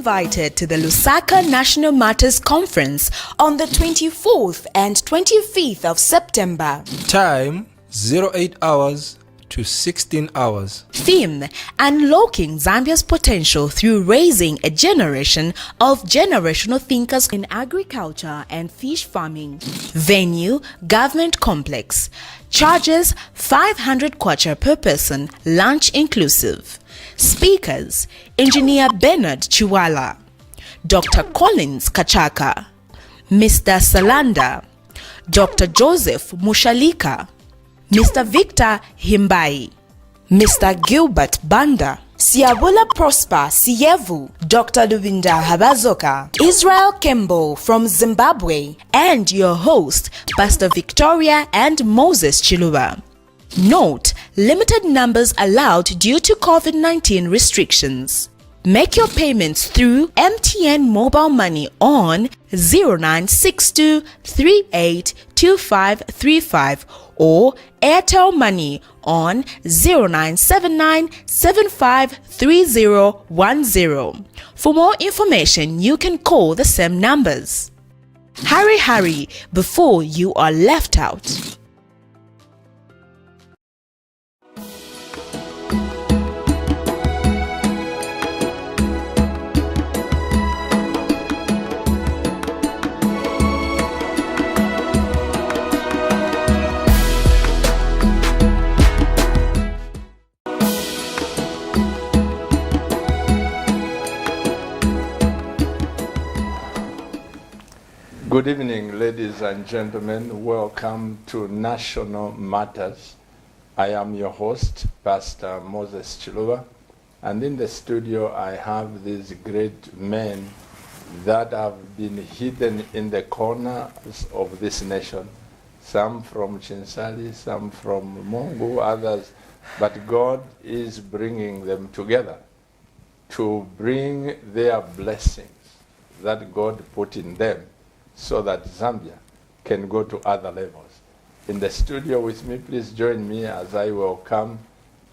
invited to the Lusaka National Matters Conference on the 24th and 25th of September. Time 08 hours to 16 hours. Theme: Unlocking Zambia's Potential Through Raising a Generation of Generational Thinkers in Agriculture and Fish Farming. Venue: Government Complex. Charges: 500 kwacha per person, lunch inclusive. Speakers: Engineer Bernard Chiwala, Dr. Collins Kachaka, Mr. Salanda, Dr. Joseph Mushalika, Mr. Victor Himbai, Mr. Gilbert Banda, Siabula Prosper Sievu, Dr. Lubinda Habazoka, Israel Kembo from Zimbabwe, and your host, Pastor Victoria and Moses Chiluba. Note: limited numbers allowed due to COVID-19 restrictions. Make your payments through MTN Mobile Money on 0962 382535 or Airtel Money on 0979 753010. For more information, you can call the same numbers. Hurry before you are left out. Good evening, ladies and gentlemen. Welcome to National Matters. I am your host, Pastor Moses Chiluba, and in the studio I have these great men that have been hidden in the corners of this nation, some from Chinsali, some from Mungu, others, but God is bringing them together to bring their blessings that God put in them, so that Zambia can go to other levels. In the studio with me, please join me as I welcome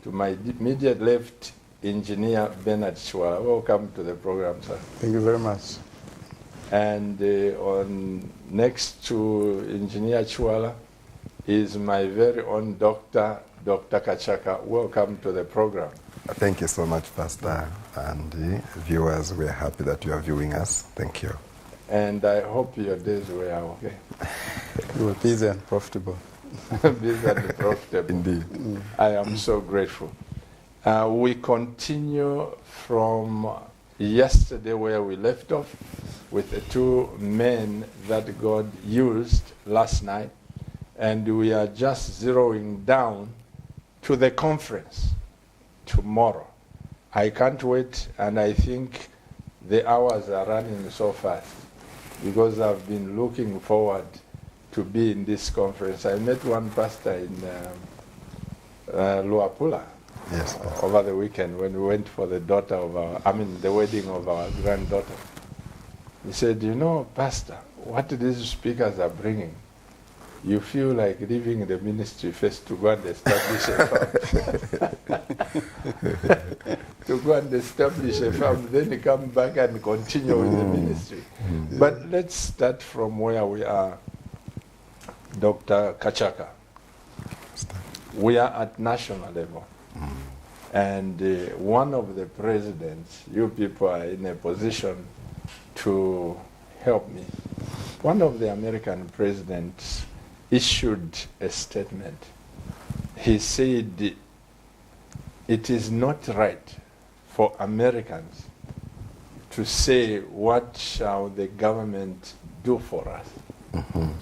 to my immediate left, Engineer Bernard Chiwala. Welcome to the program, sir. Thank you very much. And on next to Engineer Chiwala is my very own Dr. Kachaka. Welcome to the program. Thank you so much, Pastor. And viewers, we are happy that you are viewing us. Thank you. And I hope your days were okay. You were busy and profitable. Busy and profitable. Indeed. I am so grateful. We continue from yesterday where we left off with the two men that God used last night. And we are just zeroing down to the conference tomorrow. I can't wait, and I think the hours are running so fast, because I've been looking forward to be in this conference. I met one pastor in Luapula over the weekend when we went for the the wedding of our granddaughter. He said, you know, Pastor, what these speakers are bringing, you feel like leaving the ministry first to go and establish a farm. To go and establish a farm, then you come back and continue with the ministry. But let's start from where we are, Dr. Kachaka. We are at national level. And one of the presidents, you people are in a position to help me. One of the American presidents issued a statement. He said, it is not right for Americans to say, what shall the government do for us?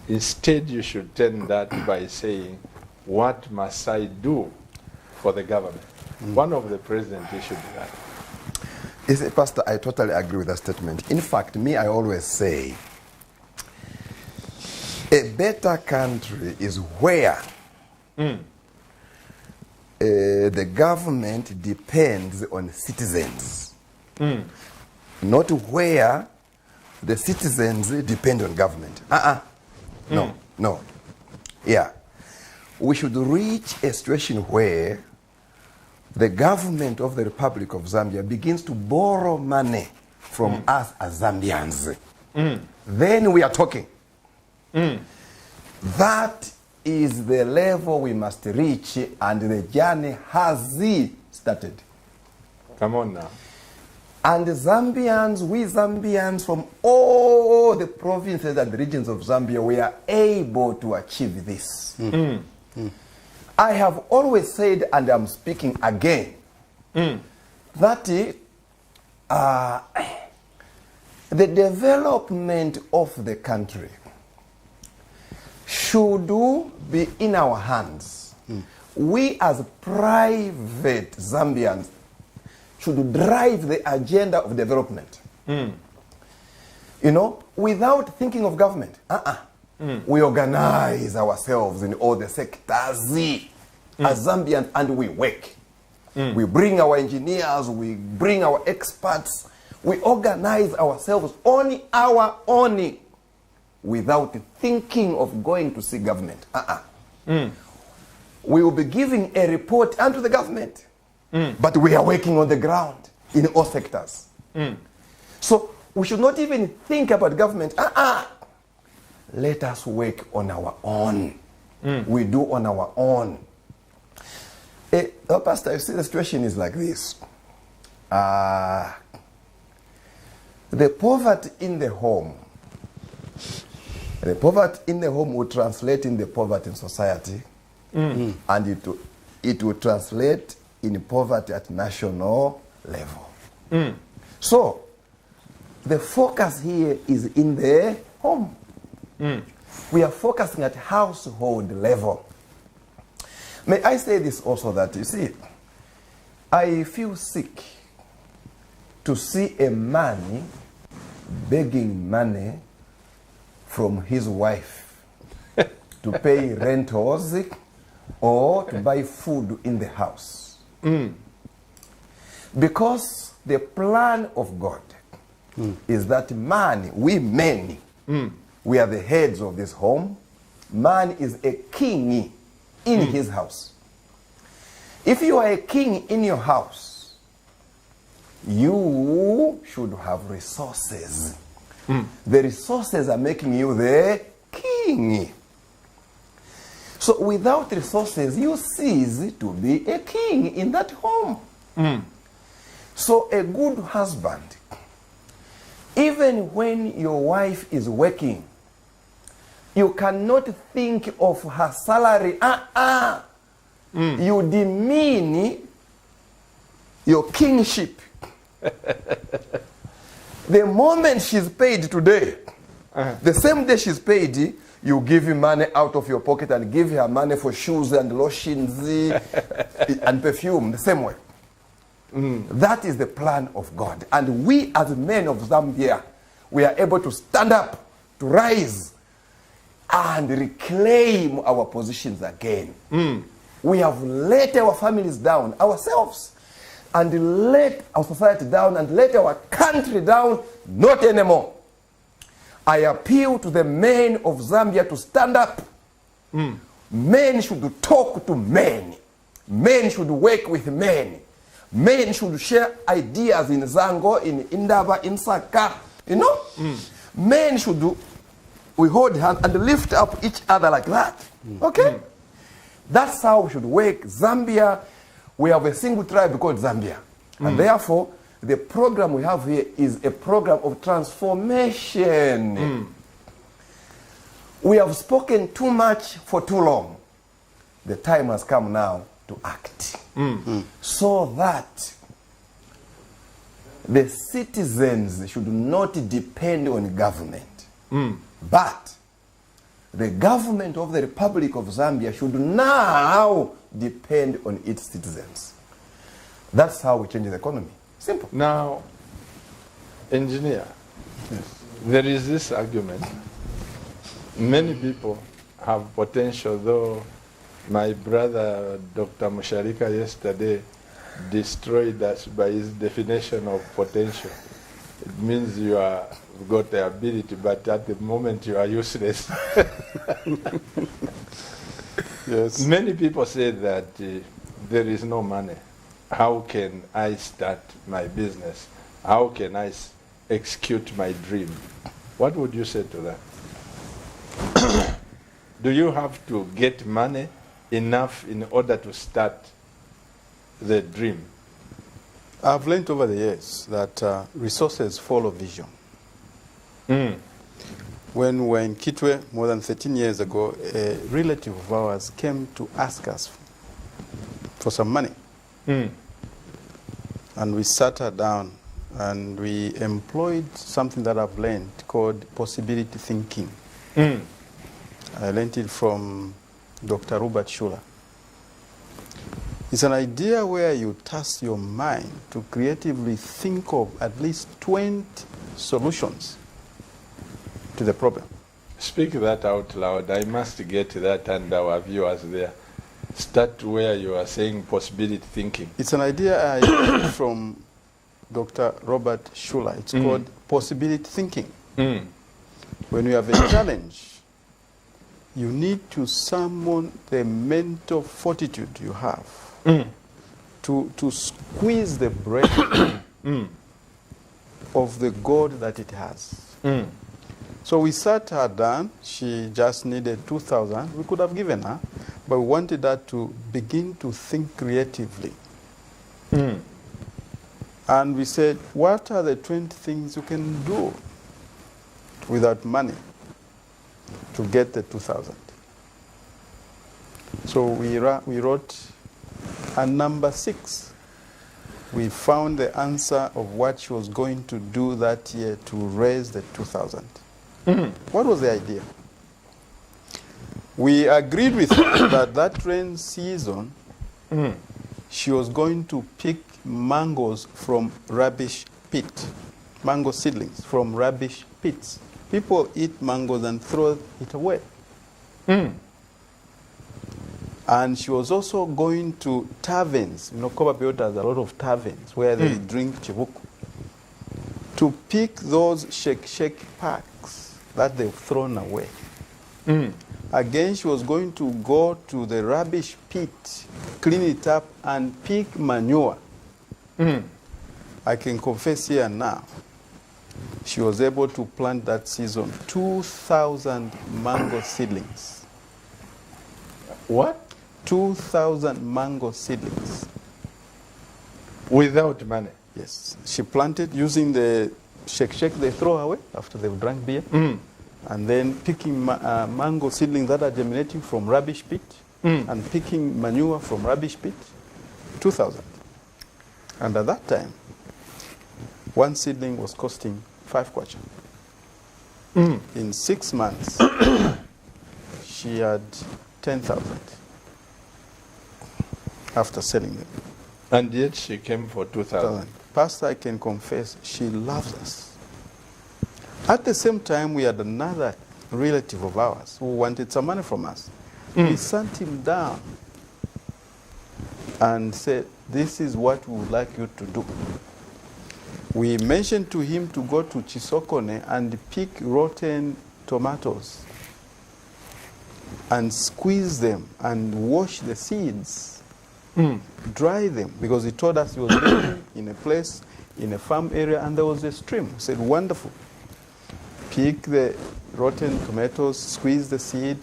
Instead, you should turn that by saying, what must I do for the government? One of the presidents issued that. Pastor, I totally agree with that statement. In fact, I always say, a better country is where the government depends on citizens, not where the citizens depend on government. No. Yeah. We should reach a situation where the government of the Republic of Zambia begins to borrow money from us as Zambians. Then we are talking. That is the level we must reach, and the journey has started. Come on now. And Zambians, we Zambians from all the provinces and regions of Zambia, we are able to achieve this. I have always said, and I'm speaking again, that the development of the country should be in our hands. We as private Zambians should drive the agenda of development. You know, without thinking of government. We organize ourselves in all the sectors as Zambians, and we work. We bring our engineers, we bring our experts, we organize ourselves on our own without thinking of going to see government. We will be giving a report unto the government, but we are working on the ground in all sectors. So we should not even think about government. Let us work on our own. We do on our own. Pastor, you see, the situation is like this. The poverty in the home will translate in the poverty in society, and it will translate in poverty at national level. So, the focus here is in the home. We are focusing at household level. May I say this also, that you see, I feel sick to see a man begging money from his wife to pay rentals or to buy food in the house. Because the plan of God is that man, we men, we are the heads of this home. Man is a king in his house. If you are a king in your house, you should have resources. The resources are making you the king. So without resources, you cease to be a king in that home. So a good husband, even when your wife is working, you cannot think of her salary. You demean your kingship. The moment she's paid today, the same day she's paid, you give him money out of your pocket and give her money for shoes and lotions and perfume, the same way. That is the plan of God. And we as men of Zambia, we are able to stand up, to rise, and reclaim our positions again. We have let our families down, ourselves, and let our society down, and let our country down. Not anymore. I appeal to the men of Zambia to stand up. Men should talk to men. Men should work with men. Men should share ideas in Zango, in Indaba, in Saka. You know? Men should do. We hold hands and lift up each other like that. Okay? That's how we should work. Zambia, we have a single tribe called Zambia. And therefore, the program we have here is a program of transformation. We have spoken too much for too long. The time has come now to act. So that the citizens should not depend on government. But the government of the Republic of Zambia should now depend on its citizens. That's how we change the economy. Simple. Now, engineer, there is this argument. Many people have potential, though my brother, Dr. Musharika, yesterday destroyed us by his definition of potential. It means you are got the ability, but at the moment you are useless. Yes. Many people say that there is no money. How can I start my business? How can I execute my dream. What would you say to that? Do you have to get money enough in order to start the dream? I've learned over the years that resources follow vision. When we were in Kitwe more than 13 years ago, a relative of ours came to ask us for some money. And we sat her down and we employed something that I've learned called possibility thinking. I learned it from Dr. Robert Schuller. It's an idea where you task your mind to creatively think of at least 20 solutions to the problem. Speak that out loud. I must get that and our viewers there. Start where you are saying possibility thinking. It's an idea I learned from Dr. Robert Schuller. It's called possibility thinking. When you have a challenge, you need to summon the mental fortitude you have to squeeze the breath of the God that it has. So we sat her down. She just needed 2,000. We could have given her, but we wanted her to begin to think creatively. And we said, what are the 20 things you can do without money to get the 2,000? So we wrote a number 6. We found the answer of what she was going to do that year to raise the 2,000. What was the idea? We agreed with her that rain season, she was going to pick mangoes from rubbish pit, mango seedlings from rubbish pits. People eat mangoes and throw it away. And she was also going to taverns. You know, Koba Biota has a lot of taverns where they drink chibuku. To pick those shake packs that they've thrown away. Again, she was going to go to the rubbish pit, clean it up, and pick manure. I can confess here now, she was able to plant that season 2,000 mango seedlings. What? 2,000 mango seedlings. Without money? Yes. She planted using the shake they throw away after they've drank beer. And then picking mango seedlings that are germinating from rubbish pit and picking manure from rubbish pit. 2,000. And at that time, one seedling was costing 5 kwacha. In 6 months, she had 10,000 after selling them. And yet she came for 2,000. Pastor, I can confess, she loves us. At the same time, we had another relative of ours who wanted some money from us. We sent him down and said, this is what we would like you to do. We mentioned to him to go to Chisokone and pick rotten tomatoes and squeeze them and wash the seeds, dry them, because he told us he was living in a place, in a farm area, and there was a stream. We said, wonderful. Pick the rotten tomatoes, squeeze the seed,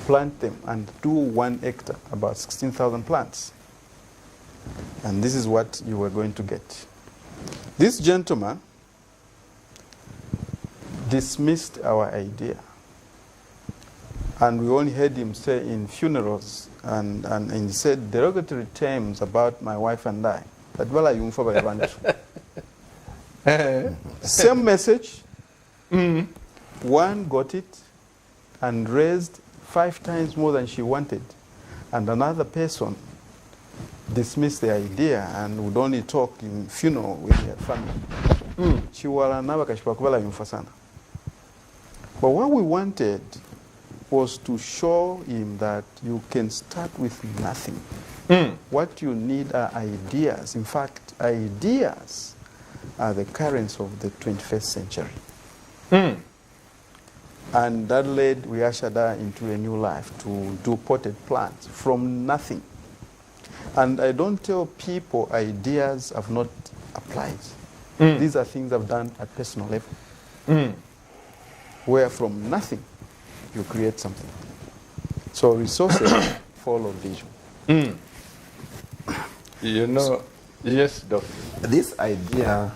plant them, and do 1 hectare, about 16,000 plants. And this is what you were going to get. This gentleman dismissed our idea. And we only heard him say in funerals, and he said derogatory terms about my wife and I. That well, you same message. One got it and raised 5 times more than she wanted. And another person dismissed the idea and would only talk in funeral with her family. But what we wanted was to show him that you can start with nothing. What you need are ideas. In fact, ideas are the currents of the 21st century. And that led, we ushered her into a new life to do potted plants from nothing. And I don't tell people ideas have not applied. These are things I've done at personal level. Where from nothing, you create something. So resources follow vision. You know, yes, Doctor. This idea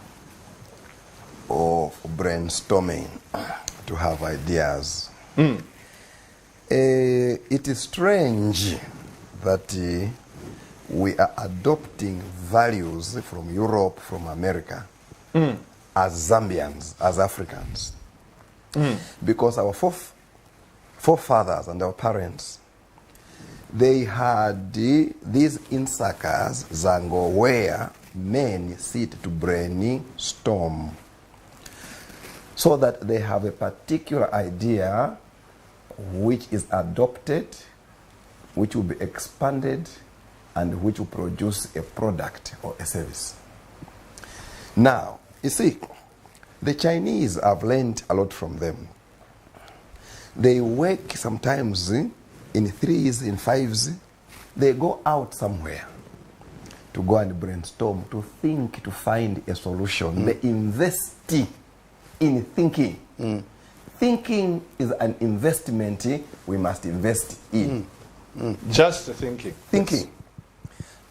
of brainstorming to have ideas, it is strange that we are adopting values from Europe, from America, as Zambians, as Africans. Because our forefathers and our parents, they had these insakas, zango, where men sit to brainstorm, so that they have a particular idea which is adopted, which will be expanded, and which will produce a product or a service. Now, you see, the Chinese, have learned a lot from them. They work sometimes in 3s, in 5s. They go out somewhere to go and brainstorm, to think, to find a solution. They invest in thinking. Thinking is an investment we must invest in. Just thinking. Thinking.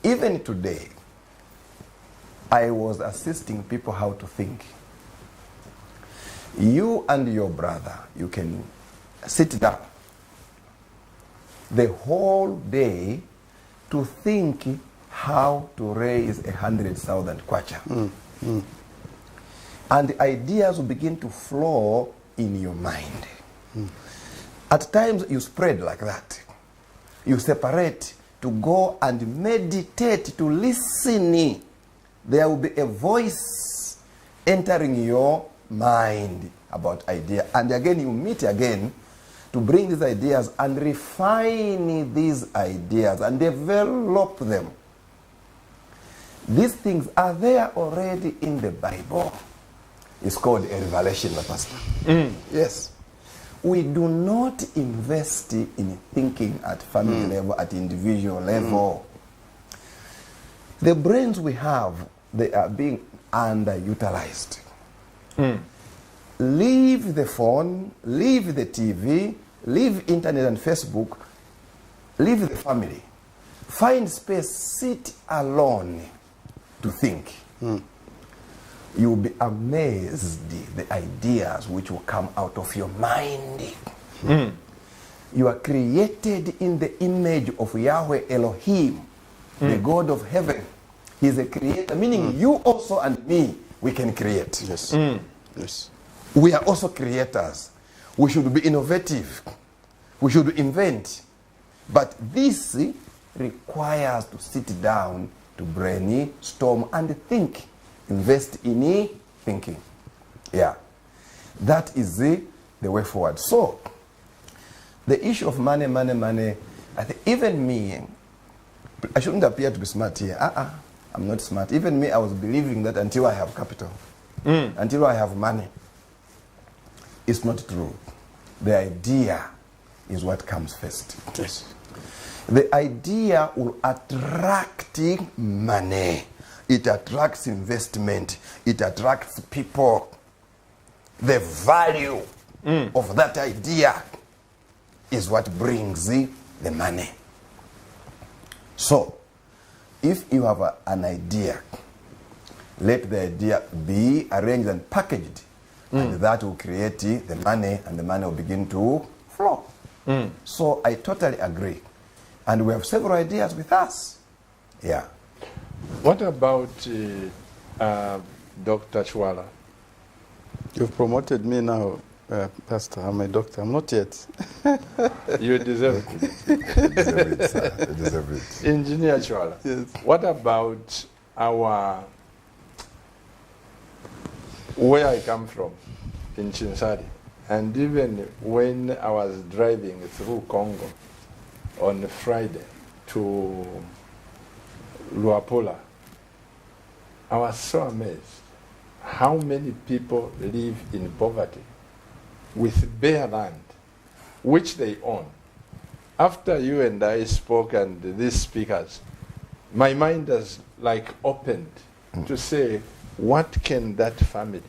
Even today, I was assisting people how to think. You and your brother, you can sit down the whole day to think how to raise 100,000 kwacha. And the ideas will begin to flow in your mind. At times you spread like that. You separate to go and meditate, to listen. There will be a voice entering your mind about idea. And again, you meet again to bring these ideas and refine these ideas and develop them. These things are there already in the Bible. It's called a revelation, Pastor. Yes. We do not invest in thinking at family level, at individual level. The brains we have, they are being underutilized. Leave the phone, leave the TV, leave internet and Facebook, leave the family. Find space, sit alone to think. You will be amazed the ideas which will come out of your mind. You are created in the image of Yahweh Elohim, the God of heaven. He is a creator, meaning you also and me, we can create. Yes. Yes. We are also creators. We should be innovative. We should invent. But this requires to sit down, to brainstorm and think. Invest in thinking. Yeah. That is the way forward. So, the issue of money, I think even me, I shouldn't appear to be smart here. I'm not smart. Even me, I was believing that until I have capital, until I have money. It's not true. The idea is what comes first. Yes. The idea will attract money. It attracts investment. It attracts people. The value of that idea is what brings the money. So, if you have an idea, let the idea be arranged and packaged, and that will create the money, and the money will begin to flow. So I totally agree. And we have several ideas with us. Yeah. What about Dr. Chwala? You've promoted me now, Pastor. I'm a doctor. I'm not yet. You deserve it. You deserve it, sir. You deserve it. Engineer Chwala, Yes. what about where I come from, in Chinsari? And even when I was driving through Congo on Friday to Luapula, I was so amazed how many people live in poverty with bare land, which they own. After you and I spoke and these speakers, my mind has like opened to say, what can that family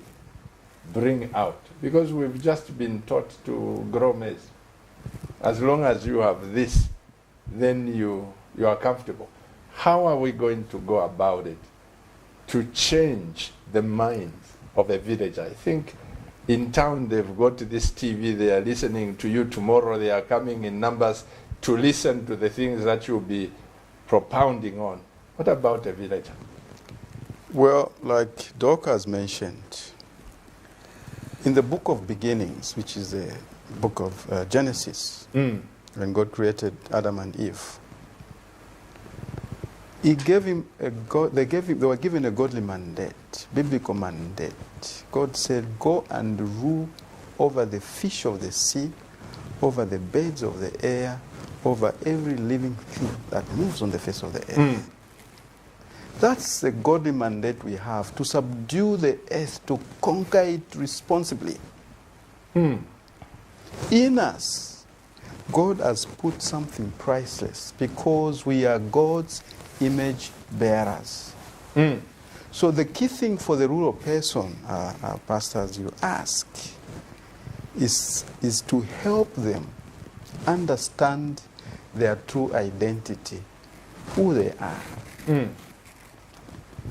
bring out? Because we've just been taught to grow maize. As long as you have this, then you are comfortable. How are we going to go about it to change the minds of a villager? I think in town they've got this TV, they are listening to you. Tomorrow they are coming in numbers to listen to the things that you'll be propounding on. What about a villager? Well, like Doc has mentioned, in the book of beginnings, which is the book of Genesis, when God created Adam and Eve, He gave him they were given a godly mandate, biblical mandate. God said, go and rule over the fish of the sea, over the birds of the air, over every living thing that moves on the face of the earth. That's the godly mandate we have, to subdue the earth, to conquer it responsibly. In us, God has put something priceless because we are God's image bearers. So the key thing for the rural person, pastors, you ask, is to help them understand their true identity, who they are.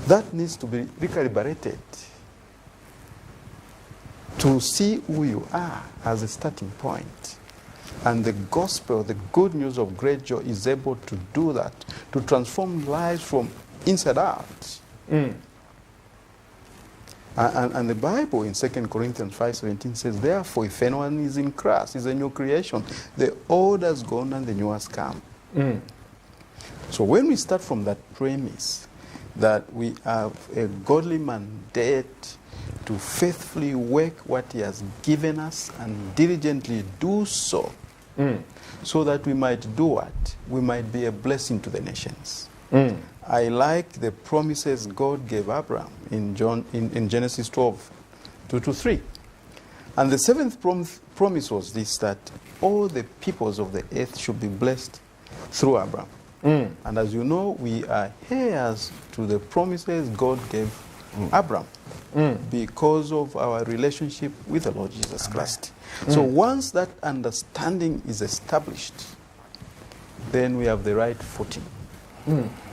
That needs to be recalibrated to see who you are as a starting point. And the gospel, the good news of great joy, is able to do that, to transform lives from inside out. And the Bible in 2 Corinthians 5:17 says, therefore, if anyone is in Christ, is a new creation. The old has gone and the new has come. So when we start from that premise that we have a godly mandate to faithfully work what He has given us and diligently do so, so that we might do what? We might be a blessing to the nations. I like the promises God gave Abraham in Genesis 12:2-3. And the seventh promise was this, that all the peoples of the earth should be blessed through Abraham. And as you know, we are heirs to the promises God gave Abraham because of our relationship with the Lord Jesus Christ. So once that understanding is established, then we have the right footing.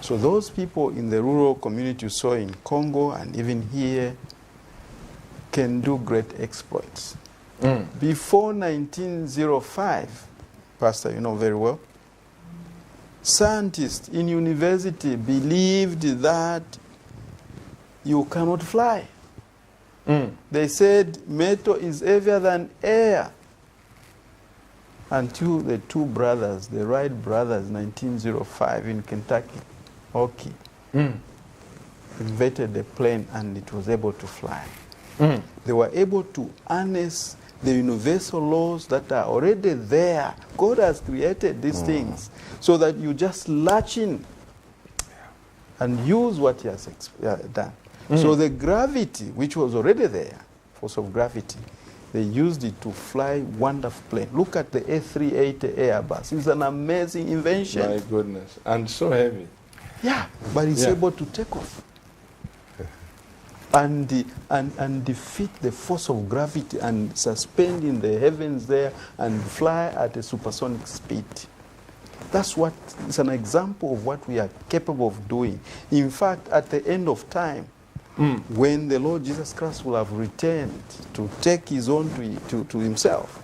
So those people in the rural community you saw in Congo and even here can do great exploits. Before 1905, Pastor, you know very well, scientists in university believed that you cannot fly. They said metal is heavier than air. Until the two brothers, the Wright brothers, 1905 in Kentucky, Okie, invented a plane and it was able to fly. They were able to harness the universal laws that are already there. God has created these things so that you just latch in and use what He has done. So the gravity, which was already there, force of gravity, they used it to fly wonderful plane. Look at the A380 Airbus. It's an amazing invention. My goodness. And so heavy. Yeah, but it's able to take off. And defeat the force of gravity and suspend in the heavens there and fly at a supersonic speed. That's what is an example of what we are capable of doing. In fact, at the end of time, when the Lord Jesus Christ will have returned to take His own to Himself,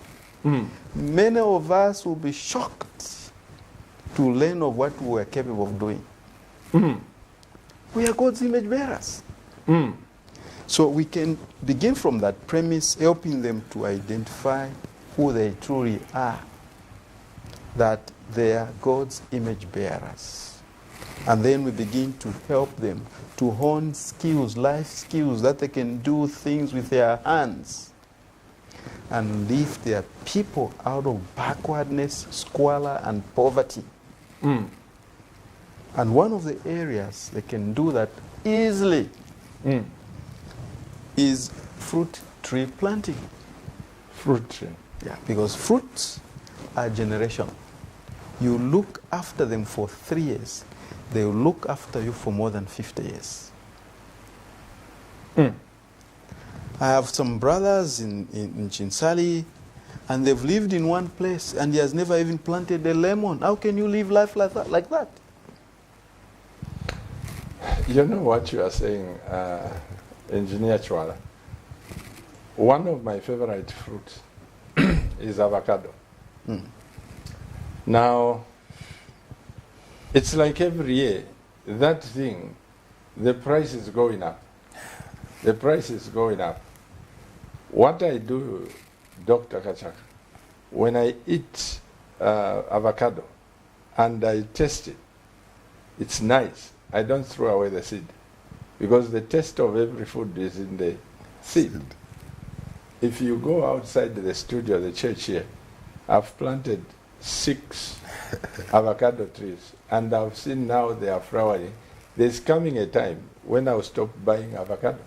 many of us will be shocked to learn of what we are capable of doing. We are God's image bearers. So we can begin from that premise, helping them to identify who they truly are, that they are God's image bearers. And then we begin to help them to hone skills, life skills, that they can do things with their hands and lift their people out of backwardness, squalor, and poverty. And one of the areas they can do that easily is fruit tree planting. Fruit tree. Yeah, because fruits are generational. You look after them for 3 years, they will look after you for more than 50 years. I have some brothers in Chinsali, and they've lived in one place, and he has never even planted a lemon. How can you live life like that? You know what you are saying, Engineer Chwala? One of my favorite fruits is avocado. Now, it's like every year, that thing, the price is going up. The price is going up. What I do, Dr. Kachaka, when I eat avocado and I taste it, it's nice. I don't throw away the seed because the taste of every food is in the seed. If you go outside the studio, the church here, I've planted 6 avocado trees, and I've seen now they are flowering. There's coming a time when I'll stop buying avocado.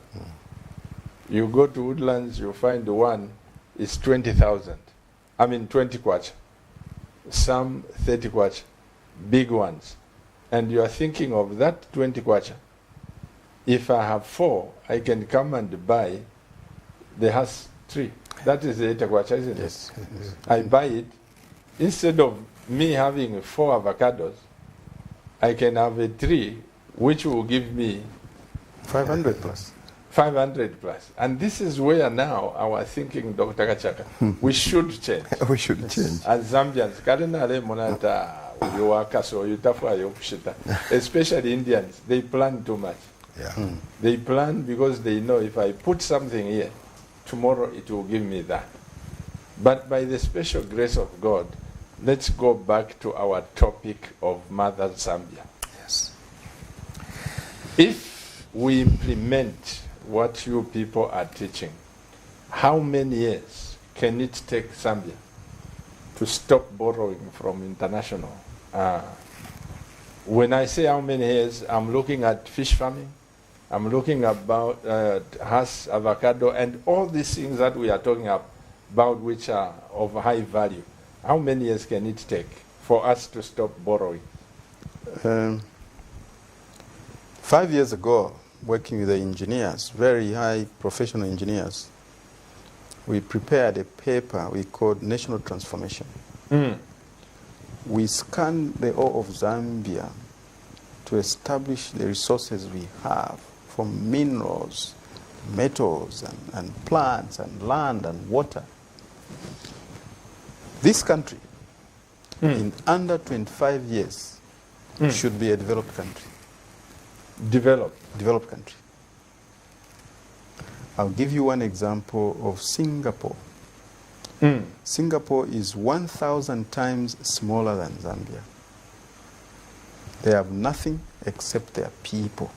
You go to Woodlands, you find one is 20,000. I mean 20 kwacha. Some 30 kwacha, big ones. And you are thinking of that 20 kwacha. If I have 4, I can come and buy the has 3. That is the 80 kwacha, isn't it? I buy it. Instead of me having 4 avocados, I can have a 3, which will give me 500 plus. 500 plus. And this is where now our thinking, Dr. Kachaka, we should change. We should change. As Zambians, especially Indians, they plan too much. Yeah. They plan because they know if I put something here, tomorrow it will give me that. But by the special grace of God, let's go back to our topic of Mother Zambia. Yes. If we implement what you people are teaching, how many years can it take Zambia to stop borrowing from international? When I say how many years, I'm looking at fish farming, I'm looking about has avocado, and all these things that we are talking about which are of high value. How many years can it take for us to stop borrowing? 5 years ago, working with the engineers, very high professional engineers, we prepared a paper we called National Transformation. We scanned the ore of Zambia to establish the resources we have from minerals, metals, and plants, and land, and water. This country, in under 25 years, should be a developed country. Developed country. I'll give you one example of Singapore. Singapore is 1,000 times smaller than Zambia. They have nothing except their people.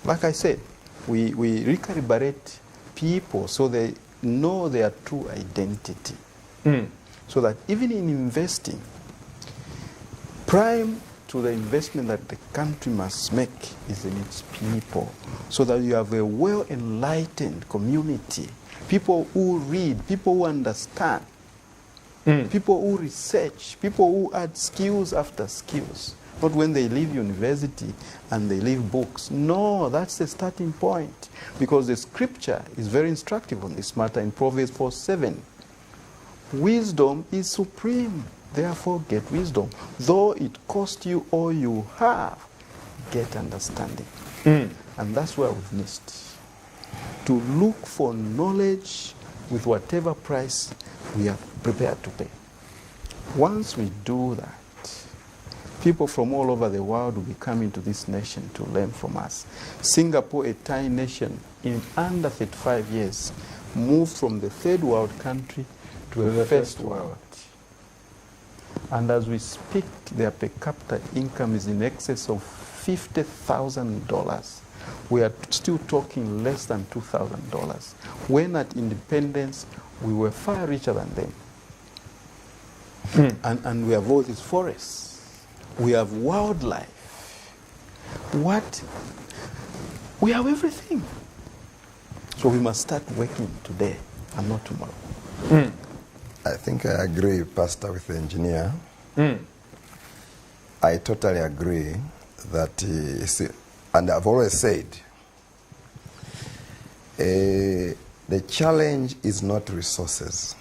Like I said, we recalibrate people so they know their true identity. So that even in investing, prime to the investment that the country must make is in its people, so that you have a well-enlightened community, people who read, people who understand, people who research, people who add skills after skills. Not when they leave university and they leave books. No, that's the starting point. Because the scripture is very instructive on this matter in Proverbs 4:7. Wisdom is supreme. Therefore, get wisdom. Though it cost you all you have, get understanding. And that's where we've missed. To look for knowledge with whatever price we are prepared to pay. Once we do that, people from all over the world will be coming to this nation to learn from us. Singapore, a tiny nation, in under 35 years, moved from the third world country to the first world. And as we speak, their per capita income is in excess of $50,000. We are still talking less than $2,000. When at independence, we were far richer than them. And we have all these forests. We have wildlife. What? We have everything. So we must start working today and not tomorrow. I think I agree, Pastor, with the engineer. I totally agree that, and I've always said, The challenge is not resources.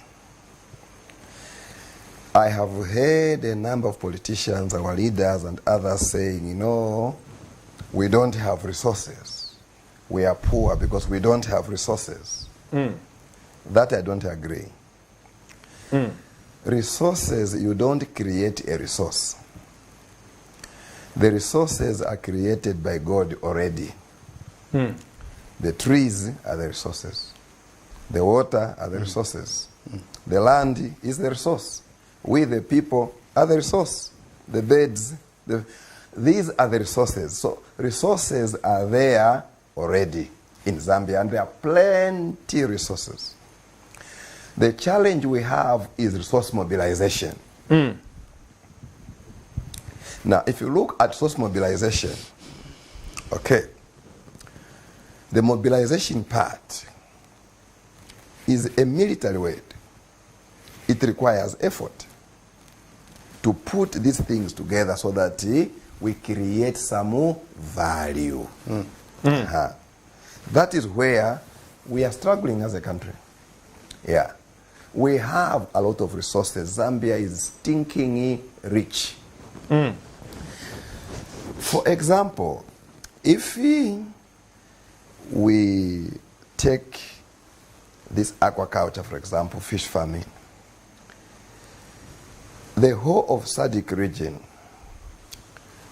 I have heard a number of politicians, our leaders and others saying, you know, we don't have resources. We are poor because we don't have resources. That I don't agree. Resources, you don't create a resource. The resources are created by God already. The trees are the resources. The water are the resources. The land is the resource. We, the people, are the resource. The birds, these are the resources. So resources are there already in Zambia, and there are plenty resources. The challenge we have is resource mobilization. Now, if you look at resource mobilization, okay, the mobilization part is a military word. It requires effort to put these things together so that we create some value. That is where we are struggling as a country. Yeah. We have a lot of resources. Zambia is stinkingly rich. For example, if we take this aquaculture, for example, fish farming, the whole of SADC region,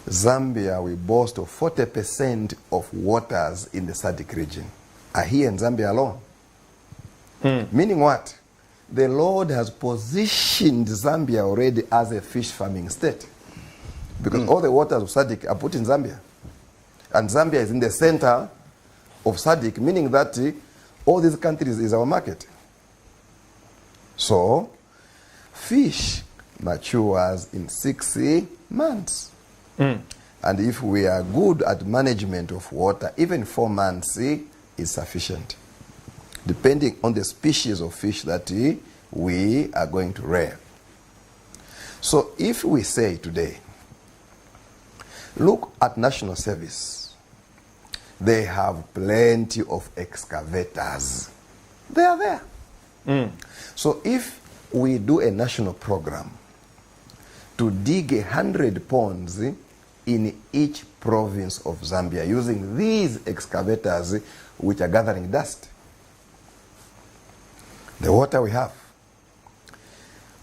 Zambia, we boast of 40% of waters in the SADC region are here in Zambia alone. Meaning what? The Lord has positioned Zambia already as a fish farming state. Because all the waters of SADC are put in Zambia. And Zambia is in the center of SADC, meaning that all these countries is our market. So, fish matures in 6 months. And if we are good at management of water, even 4 months is sufficient, depending on the species of fish that we are going to rear. So if we say today, look at National Service, they have plenty of excavators. They are there. So if we do a national program to dig 100 ponds in each province of Zambia using these excavators which are gathering dust, the water we have,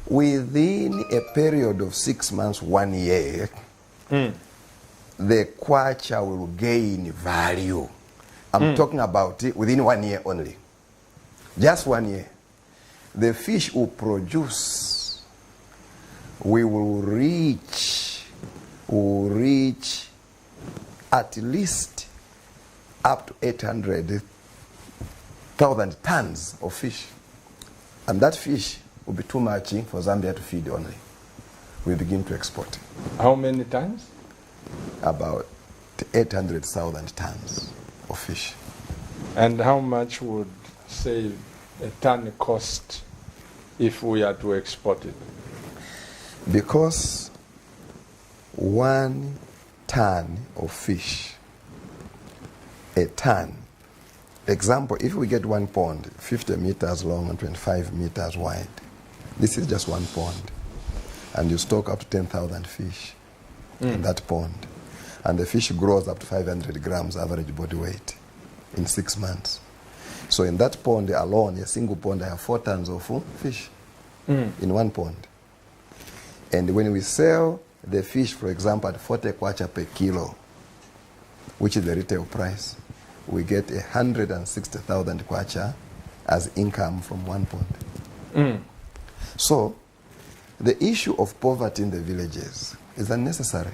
within a period of 6 months, 1 year, the kwacha will gain value. I'm talking about it within 1 year only. Just 1 year. The fish will produce. We will reach at least up to 800,000 tons of fish. And that fish will be too much for Zambia to feed only. We begin to export. How many tons? About 800,000 tons of fish. And how much would, say, a ton cost if we are to export it? Because 1 ton of fish, a ton, example, if we get 1 pond, 50 meters long and 25 meters wide, this is just 1 pond, and you stock up to 10,000 fish in that pond, and the fish grows up to 500 grams average body weight in 6 months. So in that pond alone, a single pond, I have 4 tons of fish in 1 pond. And when we sell the fish, for example, at 40 kwacha per kilo, which is the retail price, we get 160,000 kwacha as income from 1 pond. So the issue of poverty in the villages is unnecessary.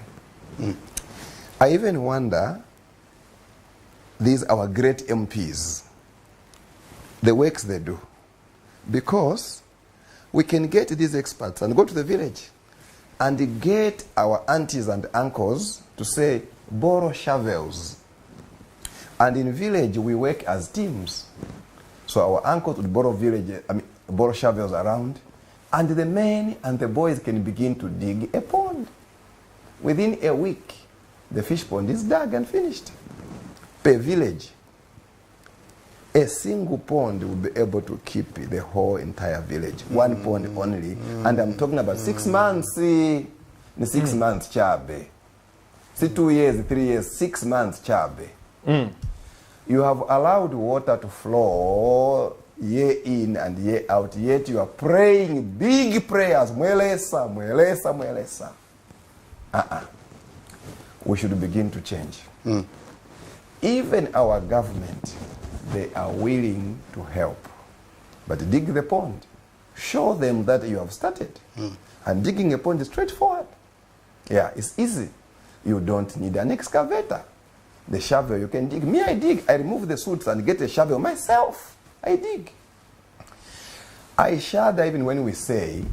I even wonder, these our great MPs, the works they do, because we can get these experts and go to the village and get our aunties and uncles to say, borrow shovels. And in village, we work as teams. So our uncles would borrow shovels around, and the men and the boys can begin to dig a pond. Within a week, the fish pond is dug and finished. Per village. A single pond will be able to keep the whole entire village. One pond only. And I'm talking about 6 months. The 6 months chabe. See 2 years, 3 years, 6 months chabe. You have allowed water to flow year in and year out, yet you are praying big prayers. Mwelesa, mwelesa, mwelesa. We should begin to change. Even our government, they are willing to help. But dig the pond. Show them that you have started. And digging a pond is straightforward. Yeah, it's easy. You don't need an excavator. The shovel you can dig. Me, I dig. I remove the suits and get a shovel myself. I dig. I shudder even when we say,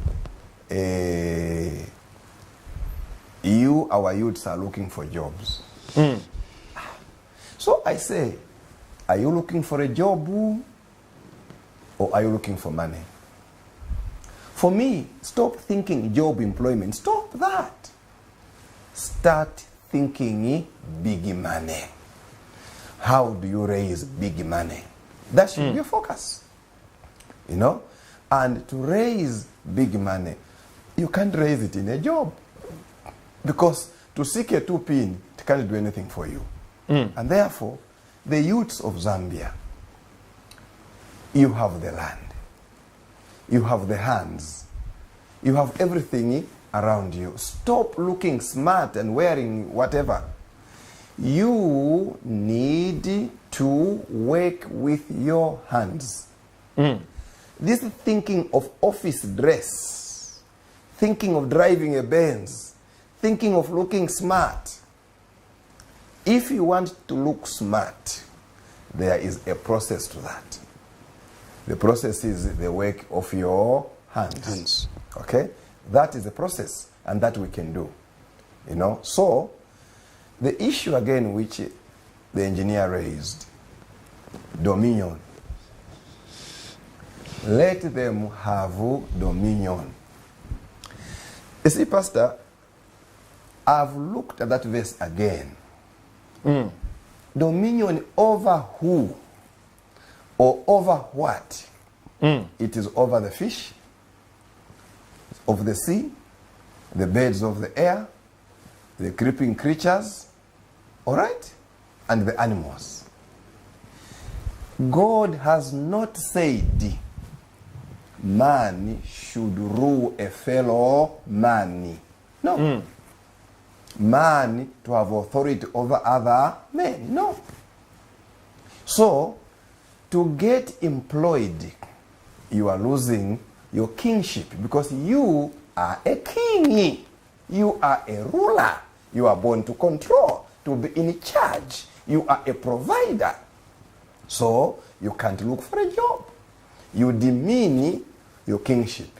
our youths are looking for jobs. So I say, are you looking for a job or are you looking for money? For me, stop thinking job employment. Stop that. Start thinking big money. How do you raise big money? That should be your focus. You know? And to raise big money, you can't raise it in a job. Because to seek a 2-pin, it can't do anything for you. And therefore, the youths of Zambia, you have the land. You have the hands. You have everything around you. Stop looking smart and wearing whatever. You need to work with your hands. This thinking of office dress, thinking of driving a Benz, thinking of looking smart. If you want to look smart, there is a process to that. The process is the work of your hands. Okay? That is the process, and that we can do. You know? So, the issue again which the engineer raised, dominion. Let them have dominion. You see, Pastor, I've looked at that verse again. Dominion over who? Or over what? It is over the fish of the sea, the birds of the air, the creeping creatures, all right? And the animals. God has not said man should rule a fellow man. No. Man to have authority over other men. No. So, to get employed, you are losing your kingship because you are a king. You are a ruler. You are born to control, to be in charge. You are a provider. So, you can't look for a job. You demean your kingship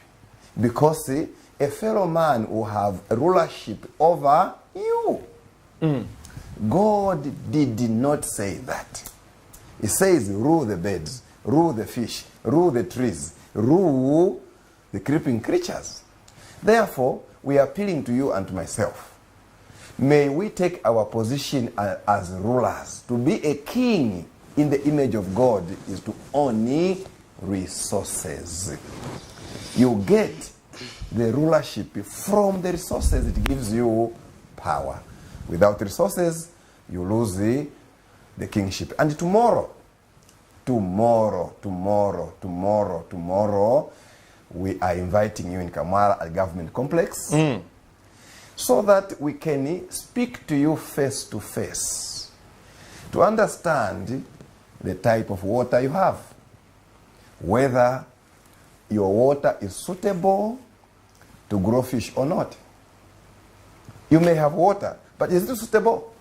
because a fellow man will have a rulership over you. God did not say that. He says, rule the birds, rule the fish, rule the trees, rule the creeping creatures. Therefore, we are appealing to you and to myself. May we take our position as rulers. To be a king in the image of God is to own resources. You get the rulership from the resources. It gives you power. Without resources, you lose the kingship. And tomorrow, we are inviting you in Kamara at Government Complex so that we can speak to you face to face to understand the type of water you have, whether your water is suitable to grow fish or not. You may have water, but is it suitable?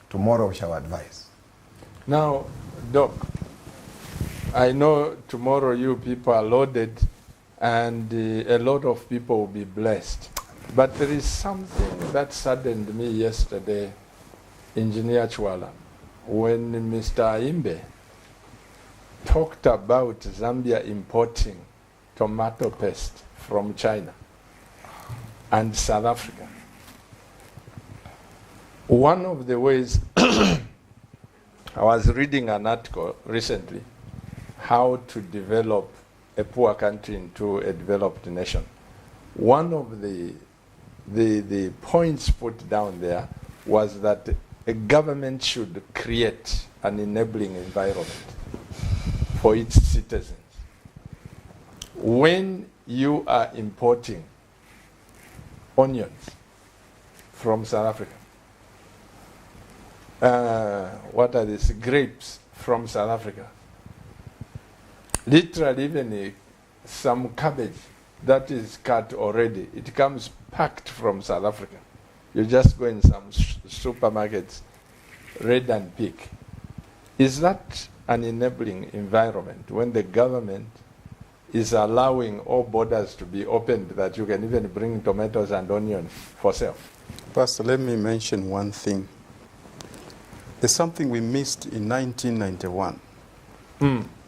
Tomorrow we shall advise. Now, Doc, I know tomorrow you people are loaded and a lot of people will be blessed. But there is something that saddened me yesterday, Engineer Chwala, when Mr. Imbe talked about Zambia importing tomato paste from China and South Africa. One of the ways, I was reading an article recently how to develop a poor country into a developed nation. One of the points put down there was that a government should create an enabling environment for its citizens. When you are importing onions from South Africa, what are these, grapes from South Africa, literally even some cabbage that is cut already, it comes packed from South Africa. You just go in some supermarkets, read and pick. Is that an enabling environment when the government is allowing all borders to be opened, that you can even bring tomatoes and onions for sale? Pastor, let me mention one thing. There's something we missed in 1991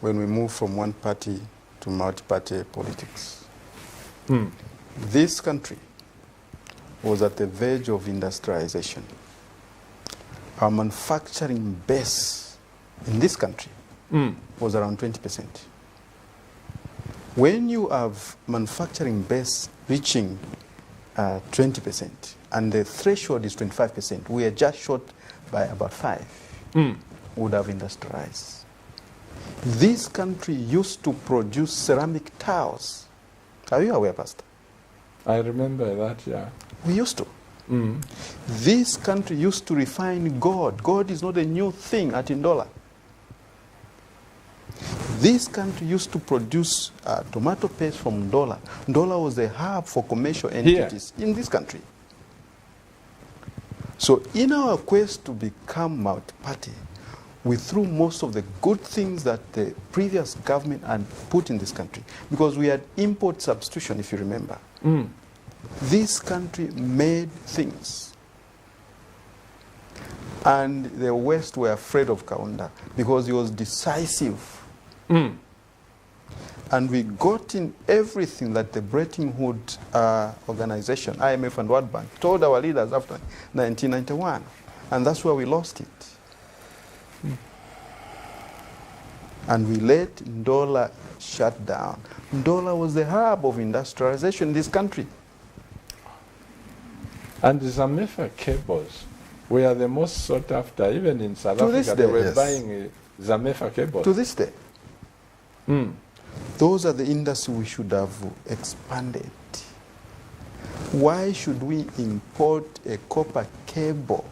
when we moved from one party to multi-party politics. This country was at the verge of industrialization. Our manufacturing base in this country was around 20%. When you have manufacturing base reaching 20% and the threshold is 25%, we are just short by about 5%, would have industrialized. This country used to produce ceramic tiles. Are you aware, Pastor? I remember that, yeah. We used to. This country used to refine gold. Gold is not a new thing at Ndola. This country used to produce tomato paste from Ndola. Ndola was a hub for commercial entities in this country. So in our quest to become multi-party, we threw most of the good things that the previous government had put in this country, because we had import substitution, if you remember. This country made things. And the West were afraid of Kaunda because he was decisive. And we got in everything that the Bretton Woods organization, IMF and World Bank, told our leaders after 1991. And that's where we lost it. And we let Ndola shut down. Ndola was the hub of industrialization in this country. And the Zamefa cables were the most sought after, even in South To this Africa. They day, were yes. buying Zamefa cables. To this day. Those are the industries we should have expanded. Why should we import a copper cable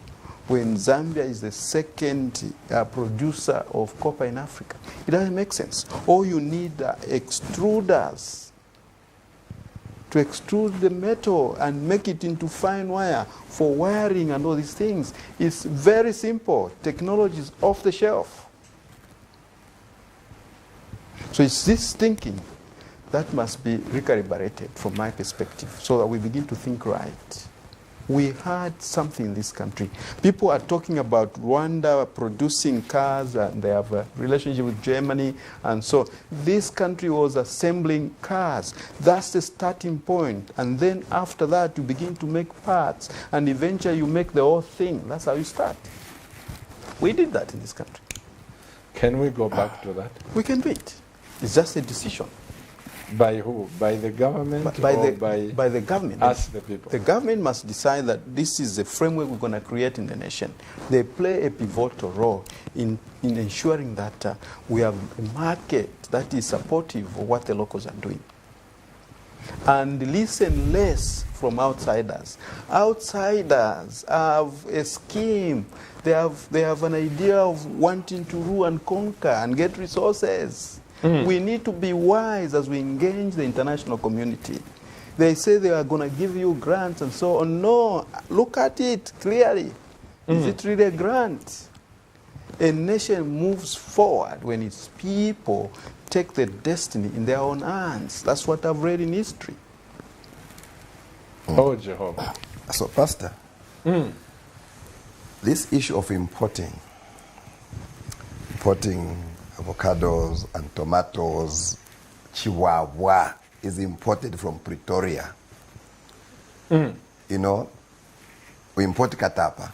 when Zambia is the second producer of copper in Africa? It doesn't make sense. All you need are extruders to extrude the metal and make it into fine wire for wiring and all these things. It's very simple. Technology is off the shelf. So it's this thinking that must be recalibrated from my perspective so that we begin to think right. We had something in this country. People are talking about Rwanda producing cars and they have a relationship with Germany. And so this country was assembling cars. That's the starting point. And then after that, you begin to make parts. And eventually you make the whole thing. That's how you start. We did that in this country. Can we go back to that? We can do it. It's just a decision. By who? By the government By or the government. us, the people? The government must decide that this is the framework we're going to create in the nation. They play a pivotal role in ensuring that we have a market that is supportive of what the locals are doing. And listen less from outsiders. Outsiders have a scheme. They have an idea of wanting to rule and conquer and get resources. We need to be wise as we engage the international community. They say they are going to give you grants and so on. No, look at it clearly. Is it really a grant? A nation moves forward when its people take their destiny in their own hands. That's what I've read in history. Oh, Jehovah. So, Pastor, this issue of importing avocados and tomatoes, Chihuahua, is imported from Pretoria. You know, we import Katapa.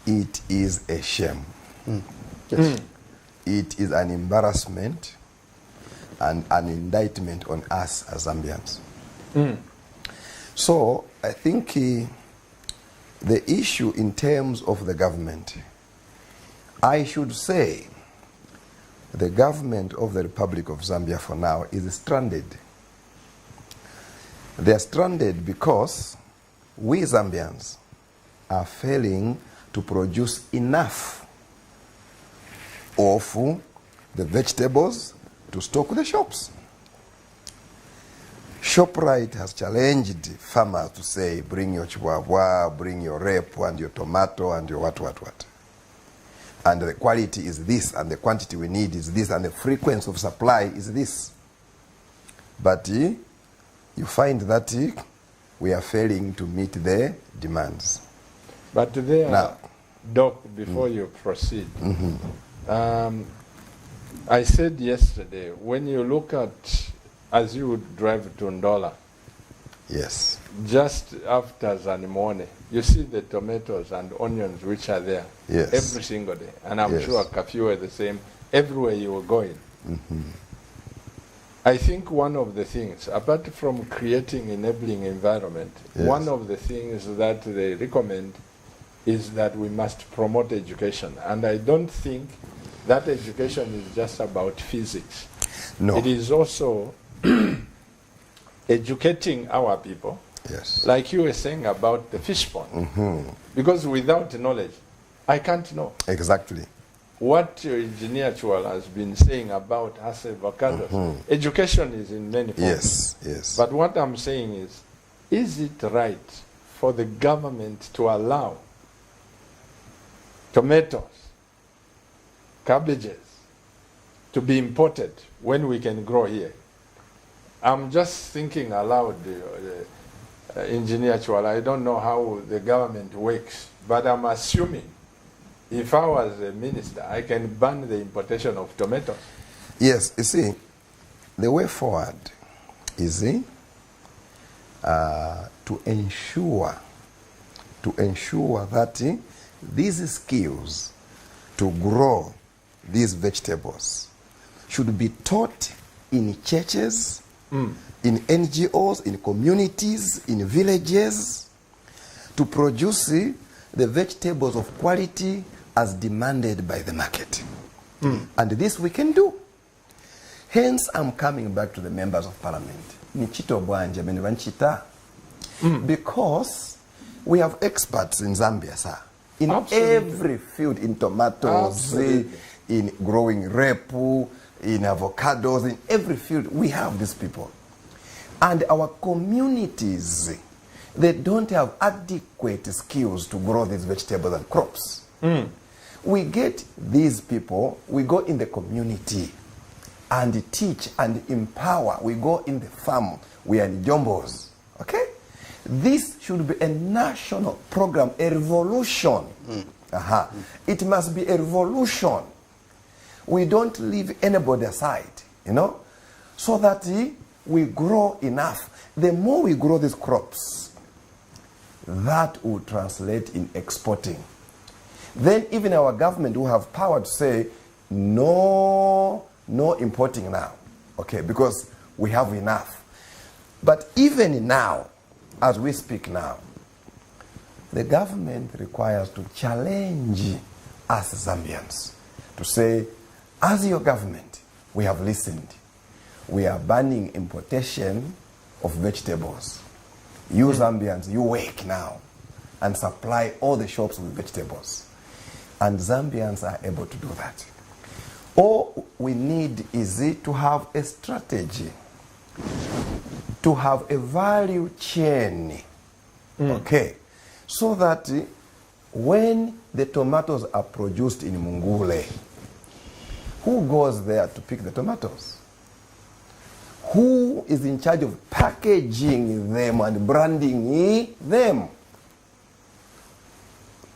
It is a shame. Yes. it is an embarrassment and an indictment on us as Zambians. So I think the issue in terms of the government, I should say the government of the Republic of Zambia for now is stranded. They are stranded because we Zambians are failing to produce enough of the vegetables to stock the shops. ShopRite has challenged farmers to say, bring your chihuahua, bring your rep and your tomato and your what. And the quality is this, and the quantity we need is this, and the frequency of supply is this. But you find that we are failing to meet the demands. But there, now, Doc, before you proceed, I said yesterday, when you look at, as you would drive to Ndola, yes, just after Zanimone, you see the tomatoes and onions which are there yes, every single day. And I'm yes, sure Kafue are the same everywhere you were going. I think one of the things, apart from creating enabling environment, yes, one of the things that they recommend is that we must promote education. And I don't think that education is just about physics. no, It is also educating our people, yes, like you were saying about the fish pond. Because without knowledge, I can't know. exactly, What Engineer Chwal has been saying about Hase avocados, education is in many forms. yes, yes, But what I'm saying is it right for the government to allow tomatoes, cabbages to be imported when we can grow here? I'm just thinking aloud, Engineer Chwal. I don't know how the government works, but I'm assuming if I was a minister, I can ban the importation of tomatoes. yes. You see, the way forward is to ensure that these skills to grow these vegetables should be taught in churches, in NGOs, in communities, in villages, to produce the vegetables of quality as demanded by the market. And this we can do. Hence, I'm coming back to the members of parliament. Because we have experts in Zambia, sir. In Absolutely. every field, in tomatoes, Absolutely. in growing repu, in avocados, in every field, we have these people. And our communities, they don't have adequate skills to grow these vegetables and crops. We get these people, we go in the community and teach and empower. We go in the farm, we are in jombos. Okay? This should be a national program, a revolution. It must be a revolution. We don't leave anybody aside, so that we grow enough. The more we grow these crops, that will translate in exporting. Then even our government will have power to say, no importing now, okay, because we have enough. But even now, as we speak now, the government requires to challenge us Zambians to say, as your government, we have listened. We are banning importation of vegetables. You Zambians, you work now and supply all the shops with vegetables. And Zambians are able to do that. All we need is to have a strategy, to have a value chain, okay, so that when the tomatoes are produced in Mungule, who goes there to pick the tomatoes? Who is in charge of packaging them and branding them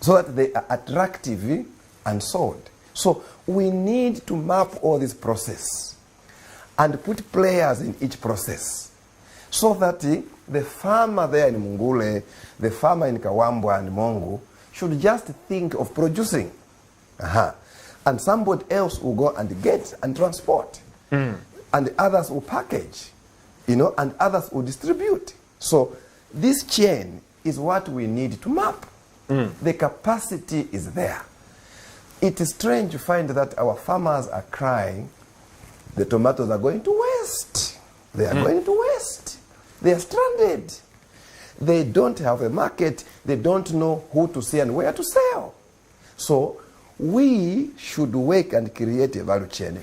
so that they are attractive and sold? So we need to map all this process and put players in each process so that the farmer there in Mungule, the farmer in Kawambwa and Mongu should just think of producing. And somebody else will go and get and transport. And others will package, and others will distribute. So this chain is what we need to map. The capacity is there. It is strange to find that our farmers are crying, the tomatoes are going to waste. They are going to waste. They are stranded. They don't have a market. They don't know who to see and where to sell. So we should work and create a value chain.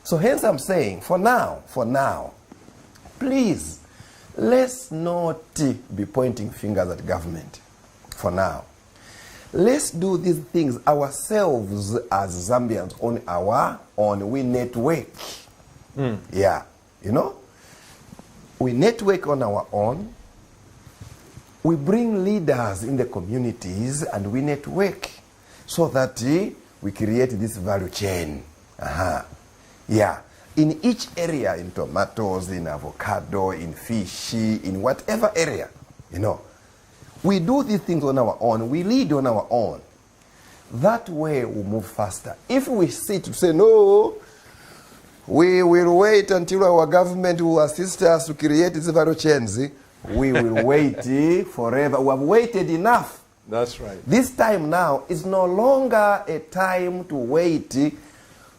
So hence I'm saying, for now, please, let's not be pointing fingers at government. For now. Let's do these things ourselves as Zambians on our own. We network. Yeah. We network on our own. We bring leaders in the communities and we network so that we create this value chain. Yeah. In each area, in tomatoes, in avocado, in fish, in whatever area, we do these things on our own. We lead on our own. That way we move faster. If we sit to say, no, we will wait until our government will assist us to create these value chains, we will wait forever. We have waited enough. That's right. This time now is no longer a time to wait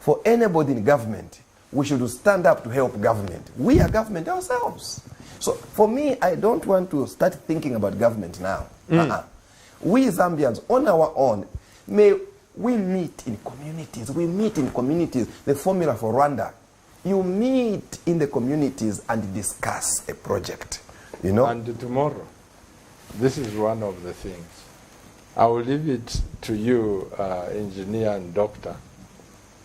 for anybody in government. We should stand up to help government. We are government ourselves. So for me, I don't want to start thinking about government now. We Zambians, on our own, we meet in communities. We meet in communities. The formula for Rwanda. You meet in the communities and discuss a project. And tomorrow, this is one of the things. I will leave it to you, engineer and doctor,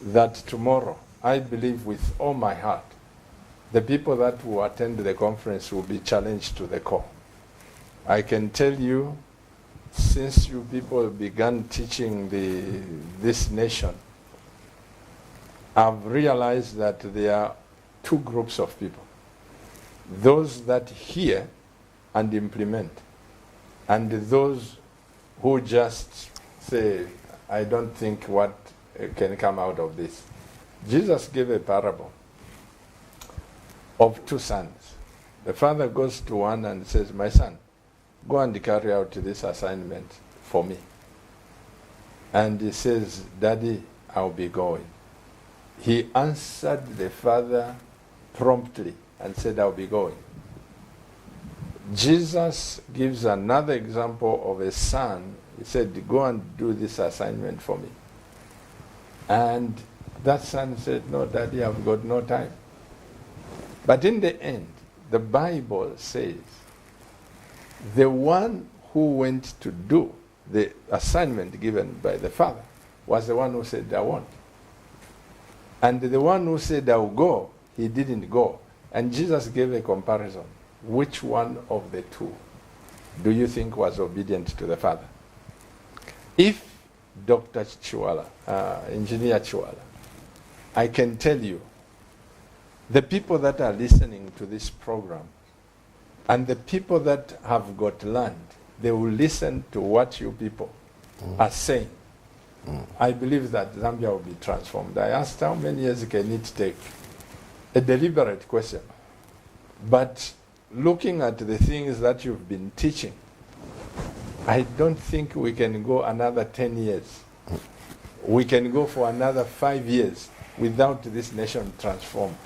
that tomorrow, I believe with all my heart, the people that will attend the conference will be challenged to the core. I can tell you, since you people began teaching this nation, I've realized that there are two groups of people. Those that hear and implement, and those who just say, I don't think what can come out of this. Jesus gave a parable of two sons. The father goes to one and says, my son, go and carry out this assignment for me. And he says, Daddy, I'll be going. He answered the father promptly and said, I'll be going. Jesus gives another example of a son. He said, go and do this assignment for me. And that son said, no, Daddy, I've got no time. But in the end, the Bible says, the one who went to do the assignment given by the father was the one who said, I won't. And the one who said, I'll go, he didn't go. And Jesus gave a comparison. Which one of the two do you think was obedient to the father? If Dr. Chiwala, Engineer Chiwala, I can tell you, the people that are listening to this program and the people that have got land, they will listen to what you people are saying. I believe that Zambia will be transformed. I asked how many years can it take? A deliberate question. But looking at the things that you've been teaching, I don't think we can go another 10 years. We can go for another 5 years without this nation transformed.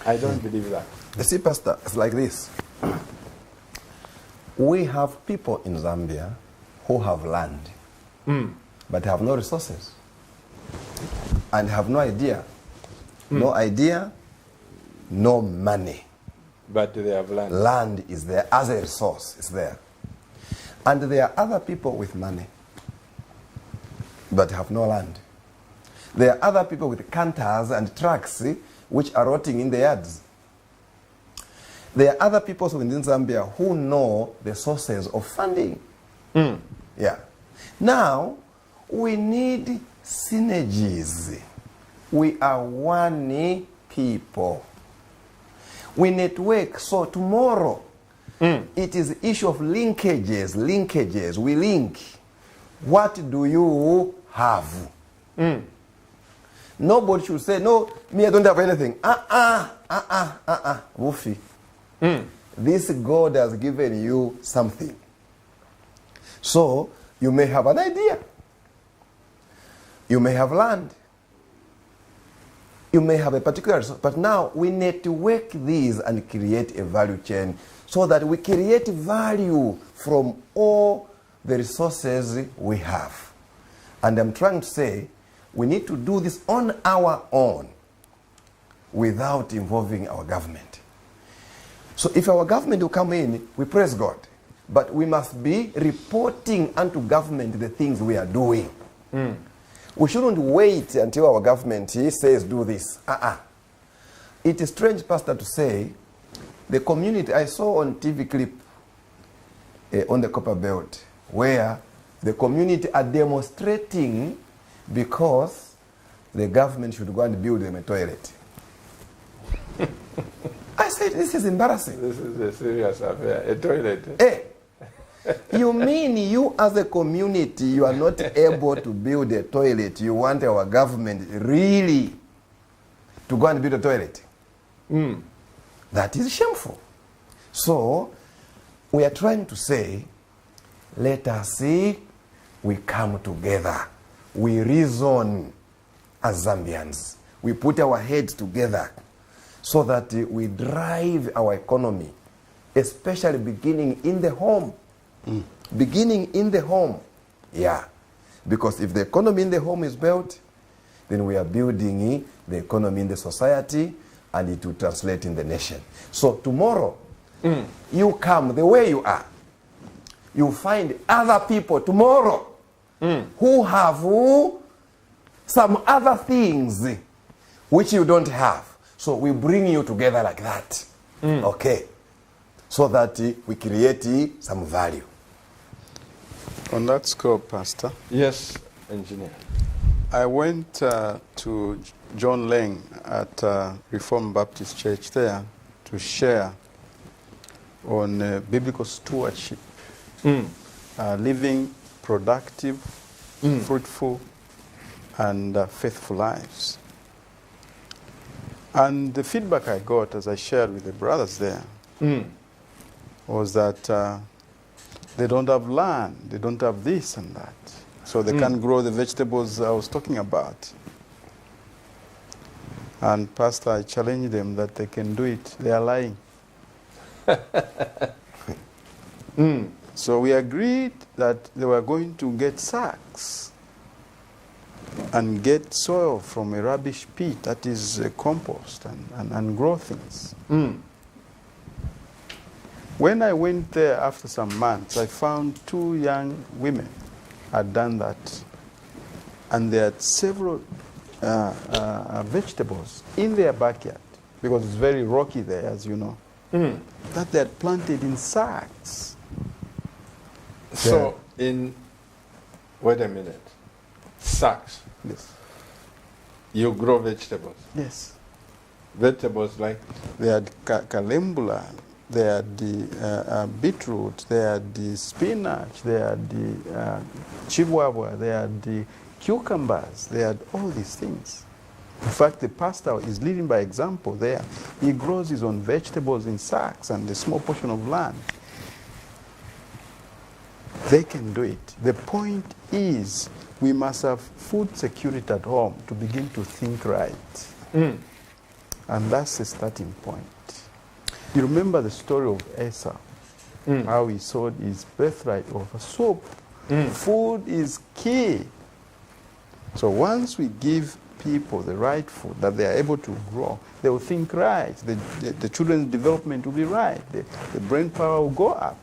I don't believe that. You see, Pastor, it's like this. We have people in Zambia who have land, but have no resources and have no idea. No idea, no money. But they have land. Land is there as a resource, it's there. And there are other people with money, but have no land. There are other people with canters and trucks which are rotting in the yards. There are other people within Zambia who know the sources of funding. Yeah. Now, we need synergies. We are one people. We network. So tomorrow, it is the issue of linkages. We link. What do you have? Nobody should say, no, me, I don't have anything. Woofy. This God has given you something. So, you may have an idea. You may have land. You may have a particular resource. But now, we network these and create a value chain so that we create value from all the resources we have. And I'm trying to say, we need to do this on our own without involving our government. So if our government will come in, we praise God. But we must be reporting unto government the things we are doing. We shouldn't wait until our government says do this. It is strange, Pastor, to say the community, I saw on TV clip on the Copper Belt where the community are demonstrating because the government should go and build them a toilet. I said, this is embarrassing. This is a serious affair. A toilet. Hey, you mean you as a community, you are not able to build a toilet. You want our government really to go and build a toilet? That is shameful. So, we are trying to say, let us see, we come together. We reason as Zambians. We put our heads together so that we drive our economy, especially beginning in the home. Beginning in the home. Yeah. Because if the economy in the home is built, then we are building the economy in the society, and it will translate in the nation. So tomorrow, you come the way you are. You find other people tomorrow who have some other things which you don't have. So we bring you together like that. Okay. So that we create some value. On that score, Pastor. Yes, engineer. I went to John Leng at Reformed Baptist Church there to share on biblical stewardship, living productive, fruitful, and faithful lives. And the feedback I got as I shared with the brothers there was that they don't have land, they don't have this and that. So they can't grow the vegetables I was talking about. And Pastor, I challenged them that they can do it. They are lying. So we agreed that they were going to get sacks and get soil from a rubbish pit, that is compost, and grow things. When I went there after some months, I found 2 young women had done that. And they had several vegetables in their backyard, because it's very rocky there, as you know, that they had planted in sacks. So wait a minute, sacks. Yes. You grow vegetables. Yes. Vegetables like? They had calendula, they had the beetroot, they had the spinach, they had the chihuahua, they had the cucumbers, they had all these things. In fact, the pastor is leading by example there. He grows his own vegetables in sacks and a small portion of land. They can do it. The point is, we must have food security at home to begin to think right. And that's the starting point. You remember the story of Esau, how he sold his birthright over soap. Food is key. So once we give people the right food that they are able to grow, they will think right. The children's development will be right. The brain power will go up.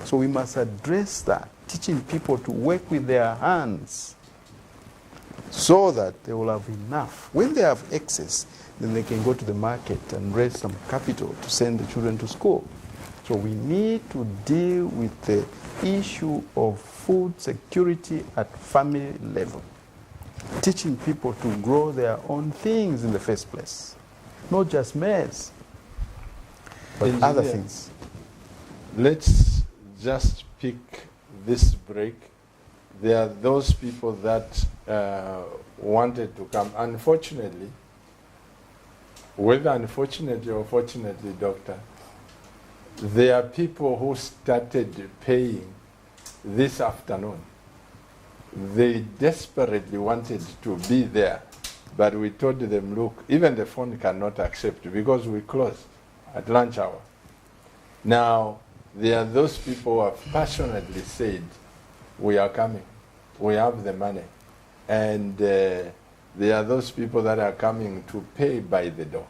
So we must address that, teaching people to work with their hands so that they will have enough. When they have excess, then they can go to the market and raise some capital to send the children to school. So we need to deal with the issue of food security at family level, teaching people to grow their own things in the first place, not just maize, but other things. Let's just pick this break, there are those people that wanted to come. Unfortunately, whether unfortunately or fortunately, Doctor, there are people who started paying this afternoon. They desperately wanted to be there, but we told them, look, even the phone cannot accept because we close at lunch hour. Now, there are those people who have passionately said, we are coming, we have the money. And there are those people that are coming to pay by the door.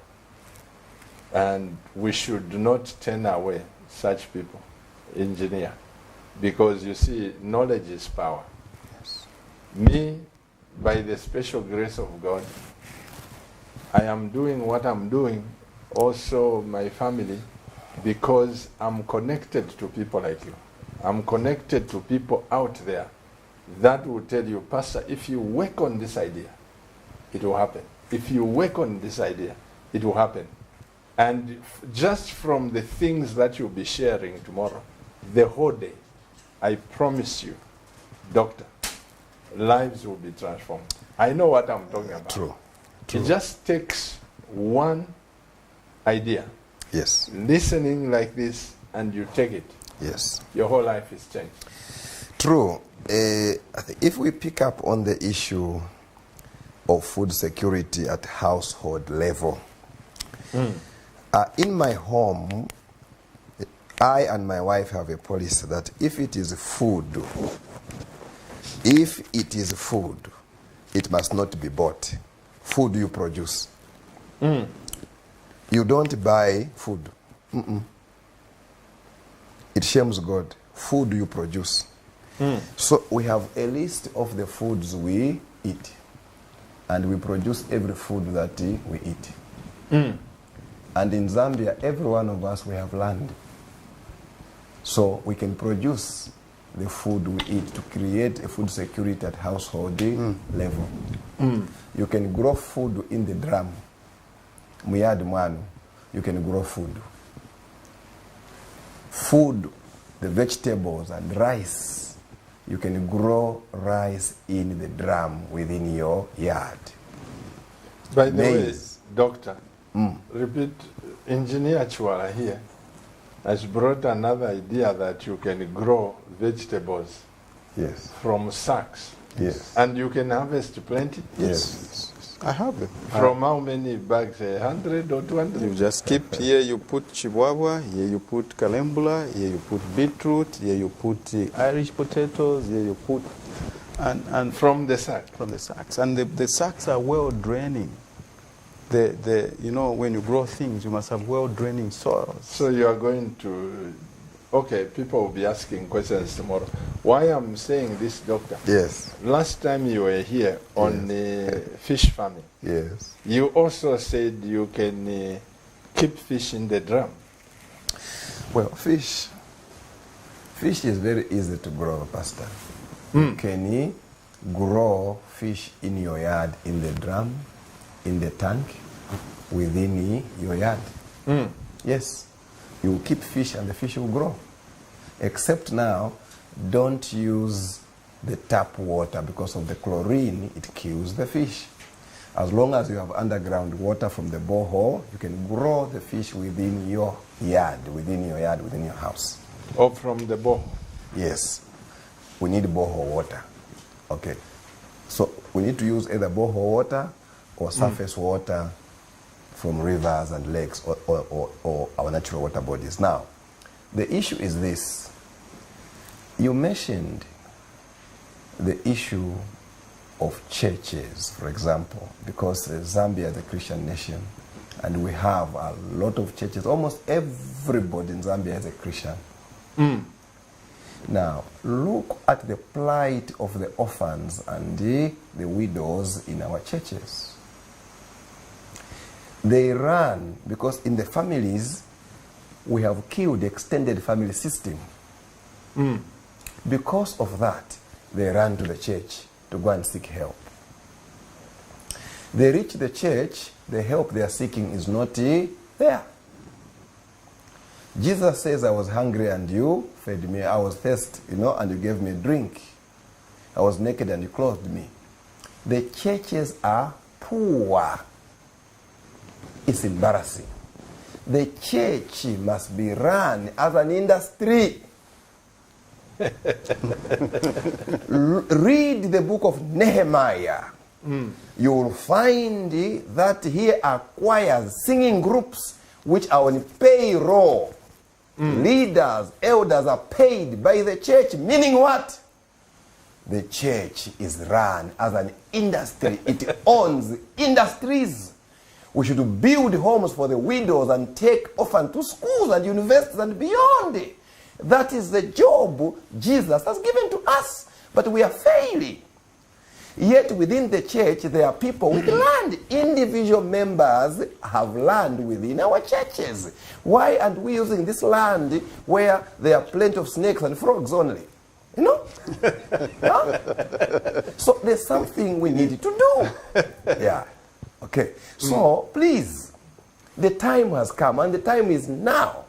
And we should not turn away such people, engineer, because you see, knowledge is power. Yes. Me, by the special grace of God, I am doing what I'm doing, also my family, because I'm connected to people like you. I'm connected to people out there that will tell you, Pastor, if you work on this idea, it will happen. If you work on this idea, it will happen. And just from the things that you'll be sharing tomorrow, the whole day, I promise you, Doctor, lives will be transformed. I know what I'm talking about. True. It just takes one idea, Yes. listening like this, and you take it. Yes. Your whole life is changed. True. I think if we pick up on the issue of food security at household level, in my home, I and my wife have a policy that if it is food, it must not be bought. Food you produce. You don't buy food. It shames God. Food you produce. So we have a list of the foods we eat. And we produce every food that we eat. And in Zambia, every one of us, we have land. So we can produce the food we eat to create a food security at household level. You can grow food in the drum. Muyad mwanu, you can grow food. Food, the vegetables and rice, you can grow rice in the drum within your yard. By the Maize. way, Doctor, repeat, Engineer Chwala here has brought another idea that you can grow vegetables Yes. from sacks. Yes. And you can harvest plenty. Yes. I have them. From how many bags? 100 or 200? You just keep here, you put chibwabwa, here you put kalembula, here you put beetroot, here you put Irish potatoes, here you put, and From the sack. from the sacks. And the sacks are well draining. You know, when you grow things, you must have well draining soils. So you are going to, okay, people will be asking questions tomorrow. Why I'm saying this, Doctor? Yes. Last time you were here on fish farming, Yes. you also said you can keep fish in the drum. Well, fish is very easy to grow, Pastor. You can grow fish in your yard, in the drum, in the tank, within your yard. Yes. You will keep fish and the fish will grow. Except now, don't use the tap water because of the chlorine, it kills the fish. As long as you have underground water from the borehole, you can grow the fish within your yard, within your house. Or from the borehole. Yes. We need borehole water. Okay. So we need to use either borehole water or surface water from rivers and lakes or our natural water bodies. Now, the issue is this. You mentioned the issue of churches, for example, because Zambia is a Christian nation and we have a lot of churches. Almost everybody in Zambia is a Christian. Now, look at the plight of the orphans and the widows in our churches. They run because in the families, we have killed the extended family system. Because of that, they run to the church to go and seek help. They reach the church, the help they are seeking is not there. Jesus says, I was hungry and you fed me. I was thirsty, and you gave me drink. I was naked and you clothed me. The churches are poor. It's embarrassing. The church must be run as an industry. Read the book of Nehemiah. You will find that here are choirs, singing groups, which are on payroll. Leaders, elders are paid by the church, meaning what? The church is run as an industry. It owns industries. We should build homes for the widows and take orphans to schools and universities and beyond. That is the job Jesus has given to us. But we are failing. Yet within the church, there are people with land. Individual members have land within our churches. Why aren't we using this land where there are plenty of snakes and frogs only? You know? Huh? So there's something we need to do. Yeah. Okay. So please, the time has come and the time is now.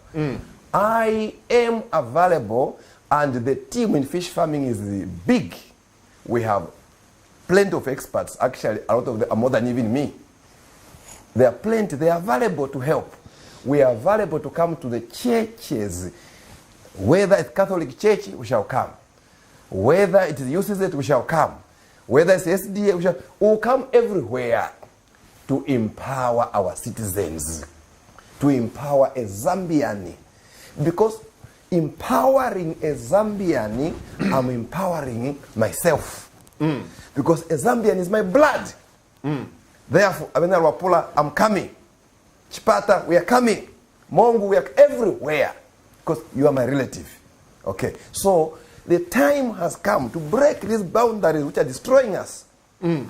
I am available and the team in fish farming is big. We have plenty of experts. Actually, a lot of them are more than even me. They are plenty. They are available to help. We are available to come to the churches. Whether it's Catholic Church, we shall come. Whether it is UCZ, we shall come. Whether it's SDA, we will come everywhere to empower our citizens, to empower a Zambian. Because empowering a Zambian, I'm empowering myself. Because a Zambian is my blood. Therefore, I'm coming. Chipata, we are coming. Mongu, we are everywhere. Because you are my relative. Okay. So the time has come to break these boundaries which are destroying us.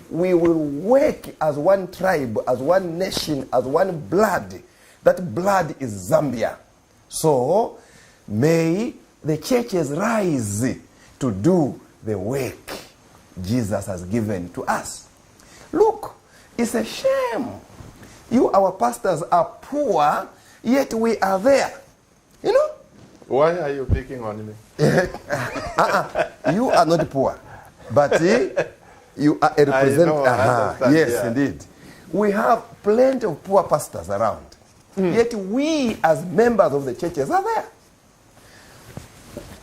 We will work as one tribe, as one nation, as one blood. That blood is Zambia. So may the churches rise to do the work Jesus has given to us. Look, it's a shame. You, our pastors, are poor, yet we are there. You know? Why are you picking on me? You are not poor, but you are a representative. Yes, yeah. Indeed. We have plenty of poor pastors around, yet we, as members of the churches, are there.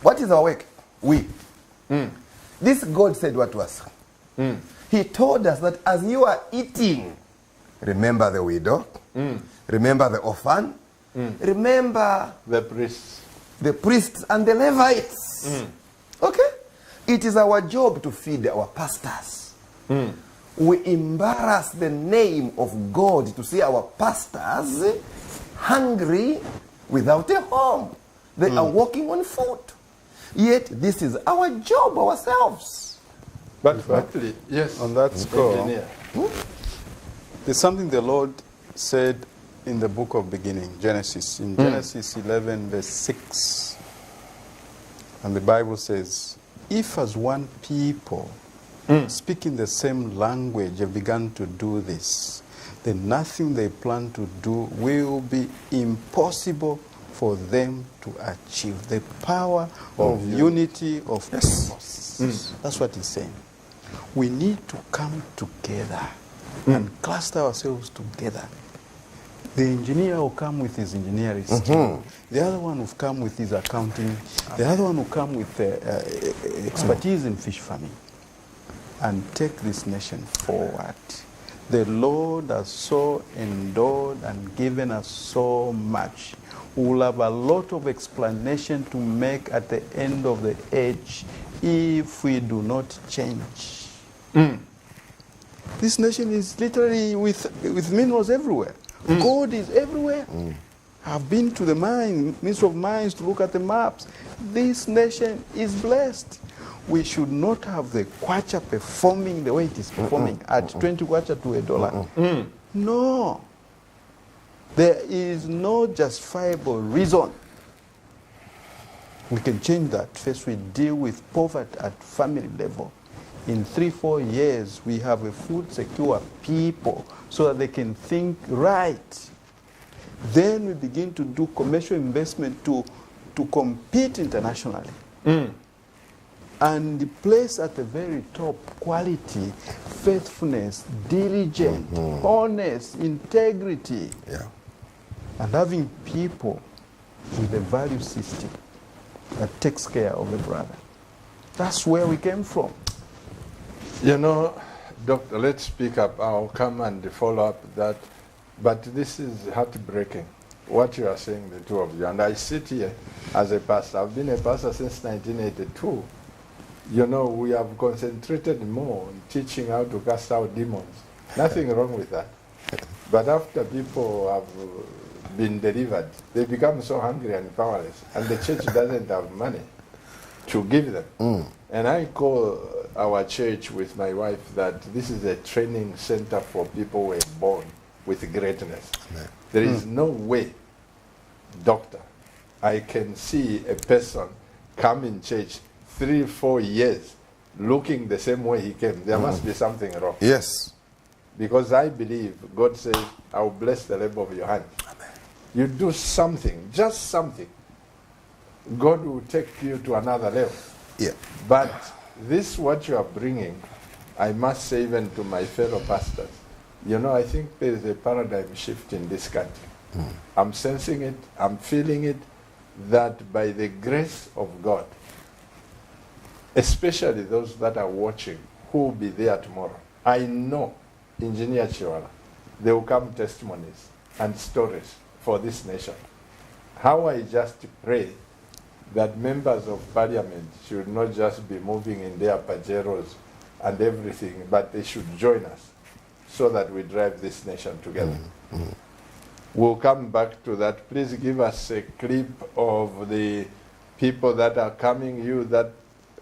What is our work? We. This God said what to us. He told us that as you are eating, remember the widow, remember the orphan, remember The priests. the priests and the Levites. Okay? It is our job to feed our pastors. We embarrass the name of God to see our pastors hungry without a home. They are walking on foot. Yet this is our job ourselves. But actually, yes. On that score, engineer. there's something the Lord said in the book of beginning, Genesis, in Genesis 11, verse 6. And the Bible says, if as one people speaking the same language have begun to do this, then nothing they plan to do will be impossible for them to achieve. The power of unity of purpose. That's what he's saying. We need to come together and cluster ourselves together. The engineer will come with his engineering skill. The other one will come with his accounting. The other one will come with expertise in fish farming. And take this nation forward. The Lord has so endowed and given us so much. We will have a lot of explanation to make at the end of the age if we do not change. This nation is literally with minerals everywhere. Gold is everywhere. I've been to the Ministry of Mines to look at the maps. This nation is blessed. We should not have the kwacha performing the way it is performing at 20 kwacha to $1. No. There is no justifiable reason. We can change that. First, we deal with poverty at family level. In 3-4 years, we have a food secure people so that they can think right. Then we begin to do commercial investment to compete internationally. and place at the very top quality, faithfulness, diligent, honest, integrity, and having people with a value system that takes care of the brother. That's where we came from. You know, Doctor, let's speak up. I'll come and follow up that. But this is heartbreaking, what you are saying, the two of you. And I sit here as a pastor. I've been a pastor since 1982. You know, we have concentrated more on teaching how to cast out demons. Nothing wrong with that. But after people have been delivered, they become so hungry and powerless. And the church doesn't have money to give them. And I call our church with my wife that this is a training center for people who were born with greatness. Amen. There is no way, doctor, I can see a person come in church 3-4 years looking the same way he came. There must be something wrong. Yes. Because I believe God says, I will bless the labor of your hand. Amen. You do something, just something, God will take you to another level. Yeah. But this, what you are bringing, I must say even to my fellow pastors, you know, I think there is a paradigm shift in this country. I'm sensing it, I'm feeling it, that by the grace of God, especially those that are watching, who will be there tomorrow, I know, Engineer Chiwala, there will come testimonies and stories for this nation. How I just pray that members of parliament should not just be moving in their pajeros and everything, but they should join us so that we drive this nation together. We'll come back to that. Please give us a clip of the people that are coming, you that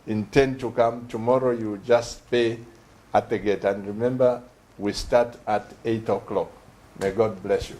intend to come. Tomorrow you just pay at the gate. And remember, we start at 8 o'clock. May God bless you.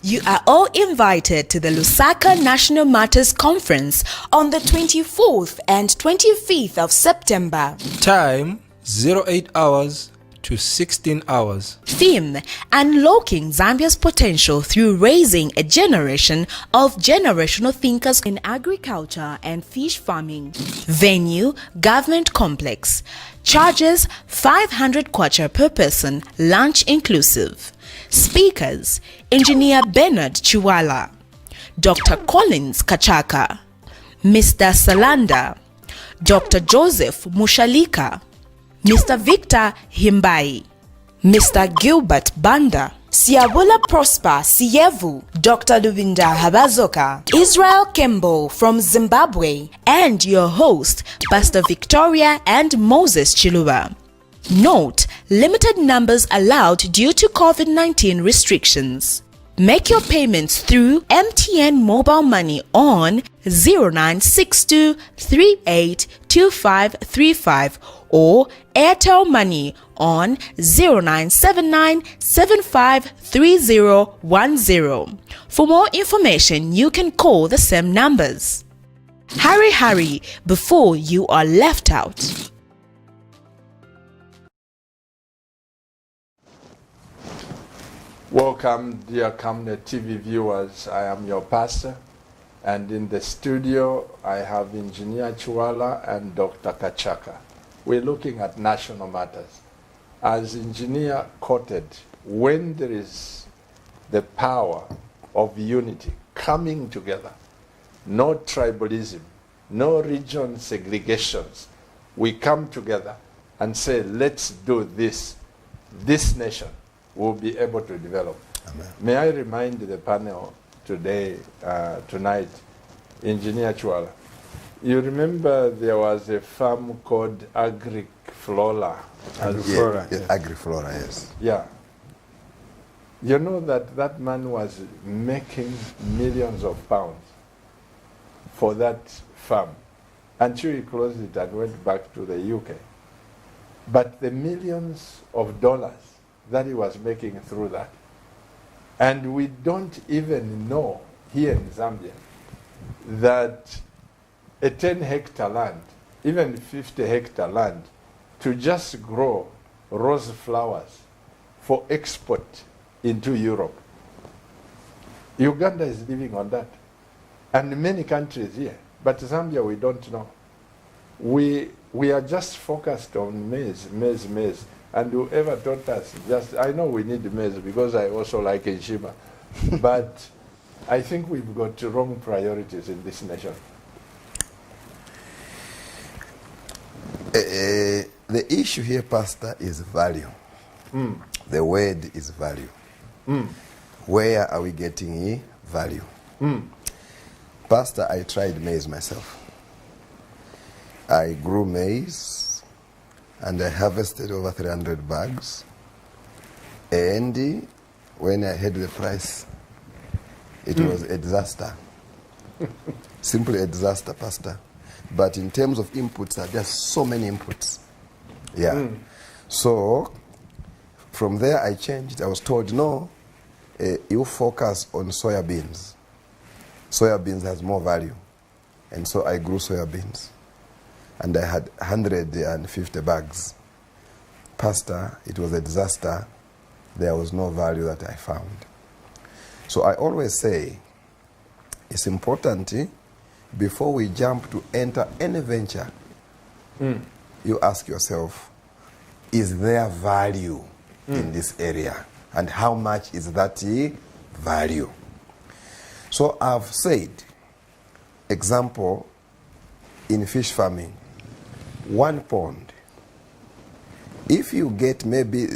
You are all invited to the Lusaka National Martyrs Conference on the 24th and 25th of September. Time 08 hours to 16 hours. Theme: Unlocking Zambia's Potential Through Raising a Generation of Generational Thinkers in Agriculture and Fish Farming. Venue: Government Complex. Charges: 500 kwacha per person, lunch inclusive. Speakers: Engineer Bernard Chiwala, Dr. Collins Kachaka, Mr. Salanda, Dr. Joseph Mushalika, Mr. Victor Himbai, Mr. Gilbert Banda, Siabula Prosper Sievu, Dr. Lubinda Habazoka, Israel Kembo from Zimbabwe, and your host, Pastor Victoria and Moses Chiluba. Note: limited numbers allowed due to COVID-19 restrictions. Make your payments through MTN Mobile Money on 0962 382535 or Airtel Money on 0979 753010. For more information, you can call the same numbers. Hurry before you are left out. Welcome, dear Camnet TV viewers. I am your pastor, and in the studio I have Engineer Chiwala and Dr. Kachaka. We're looking at national matters. As Engineer quoted, when there is the power of unity coming together, no tribalism, no region segregations, we come together and say, let's do this. This nation will be able to develop. Amen. May I remind the panel today, tonight, Engineer Chiwala, you remember there was a farm called Agriflora. Agriflora, yes. Agriflora, yes. Yeah. You know that that man was making millions of pounds for that farm until he closed it and went back to the UK. But the millions of dollars that he was making through that. And we don't even know here in Zambia that a 10-hectare land, even 50-hectare land, to just grow rose flowers for export into Europe. Uganda is living on that. And many countries here. But Zambia, we don't know. we are just focused on maize. And whoever taught us, I know we need maize because I also like Eshima, but I think we've got wrong priorities in this nation. The issue here, Pastor, is value. The word is value. Where are we getting value? Pastor, I tried maize myself. I grew maize and I harvested over 300 bags. And when I had the price, it was a disaster. Simply a disaster, Pastor. But in terms of inputs, there are just so many inputs. Yeah. So from there I changed. I was told, no, you focus on soybeans. Soybeans has more value. And so I grew soybeans. And I had 150 bags. Pastor, it was a disaster. There was no value that I found. So I always say, it's important before we jump to enter any venture, you ask yourself, is there value in this area? And how much is that value? So I've said, example, in fish farming, 1 pond, if you get maybe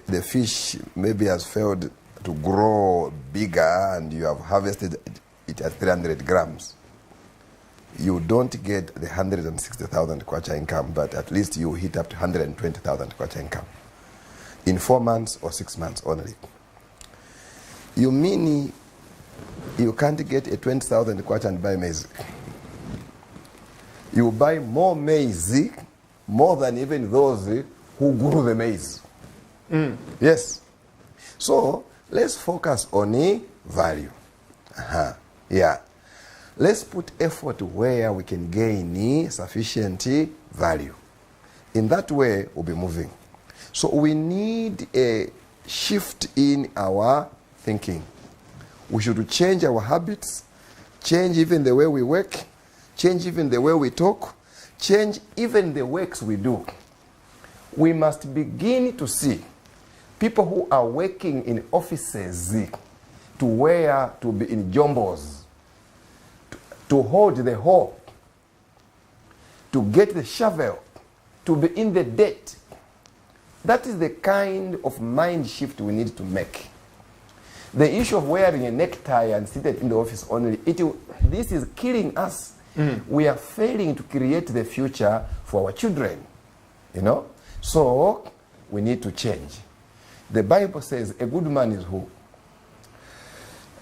the fish maybe has failed to grow bigger and you have harvested it at 300 grams, you don't get the 160,000 kwacha income, but at least you hit up to 120,000 kwacha income in 4 months or 6 months only. You mean you can't get a 20,000 kwacha and buy maize? You buy more maize, more than even those who grew the maize. Yes. So let's focus on value. Yeah. Let's put effort where we can gain sufficient value. In that way, we'll be moving. So we need a shift in our thinking. We should change our habits, change even the way we work, change even the way we talk, change even the works we do. We must begin to see people who are working in offices to be in jombos, to hold the hoe, to get the shovel, to be in the dirt. That is the kind of mind shift we need to make. The issue of wearing a necktie and seated in the office only, this is killing us. We are failing to create the future for our children. So we need to change. The Bible says a good man is who?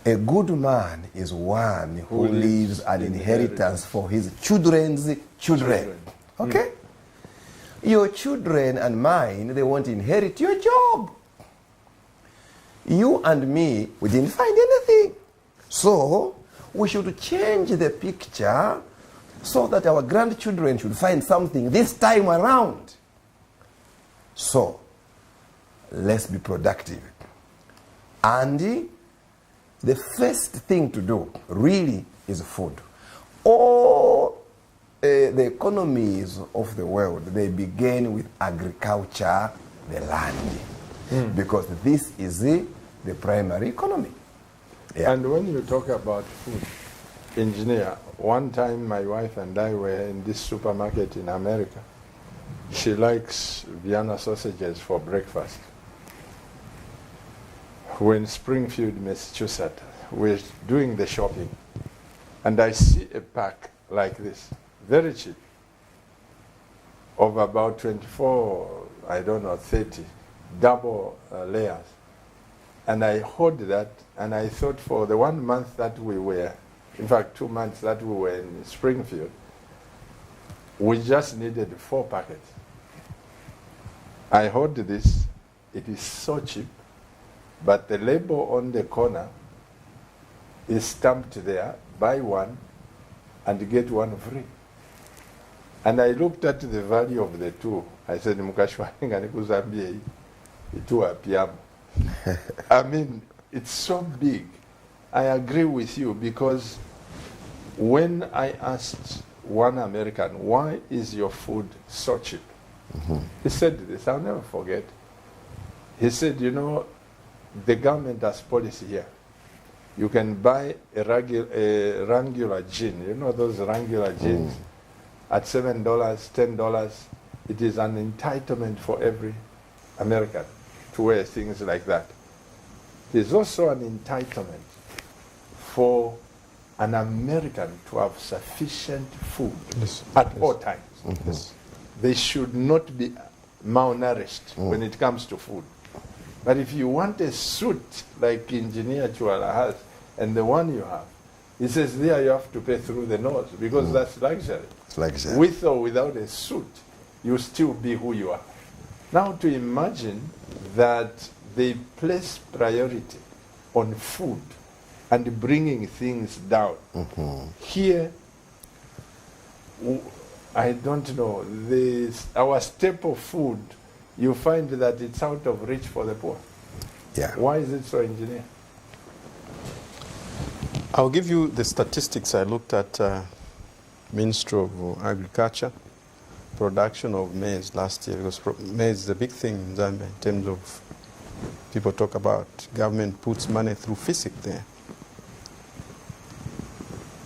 A good man is one who leaves an inheritance for his children's children. Okay? Your children and mine, they won't inherit your job. You and me, we didn't find anything. So we should change the picture so that our grandchildren should find something this time around. So let's be productive. And the first thing to do really is food. All the economies of the world, they begin with agriculture, the land. Because this is the primary economy. Yeah. And when you talk about food, engineer, one time my wife and I were in this supermarket in America. She likes Vienna sausages for breakfast. We're in Springfield, Massachusetts. We're doing the shopping. And I see a pack like this, very cheap, of about 24, 30, double layers. And I hold that, and I thought for the 1 month that we were, in fact 2 months that we were in Springfield, we just needed 4 packets. I hold this, it is so cheap, but the label on the corner is stamped there, buy one and get one free. And I looked at the value of the two. I said, Mukashwaninga nikuzambie itu apiamu. I mean, it's so big. I agree with you because when I asked one American, why is your food so cheap? He said this, I'll never forget. He said, you know, the government has policy here. You can buy a Wrangler gin, you know those Wrangler gins, at $7, $10. It is an entitlement for every American to wear things like that. There's also an entitlement for an American to have sufficient food at all times. Yes. They should not be malnourished when it comes to food. But if you want a suit like Engineer Chwala has, and the one you have, he says there you have to pay through the nose because that's luxury. It's luxury. With or without a suit, you still be who you are. Now to imagine that they place priority on food and bringing things down. Here, I don't know, our staple food, you find that it's out of reach for the poor. Yeah. Why is it so, Engineer? I'll give you the statistics I looked at, Ministry of Agriculture, production of maize last year, because maize is a big thing in Zambia in terms of people talk about government puts money through FISIC there.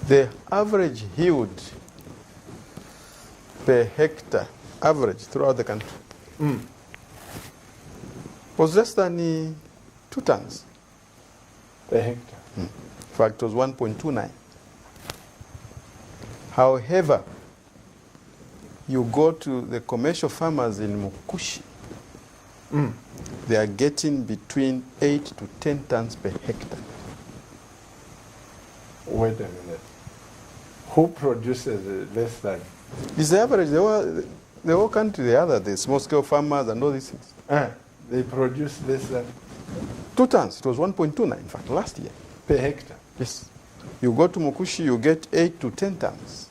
The average yield per hectare, average throughout the country, was less than 2 tons. Per hectare. In fact, it was 1.29. However, you go to the commercial farmers in Mukushi, they are getting between 8 to 10 tons per hectare. Wait a minute. Who produces less than? It's the average. The whole country, the small-scale farmers and all these things. They produce less than 2 tons. It was 1.29, in fact, last year. per hectare. Yes. You go to Mukushi, you get 8 to 10 tons.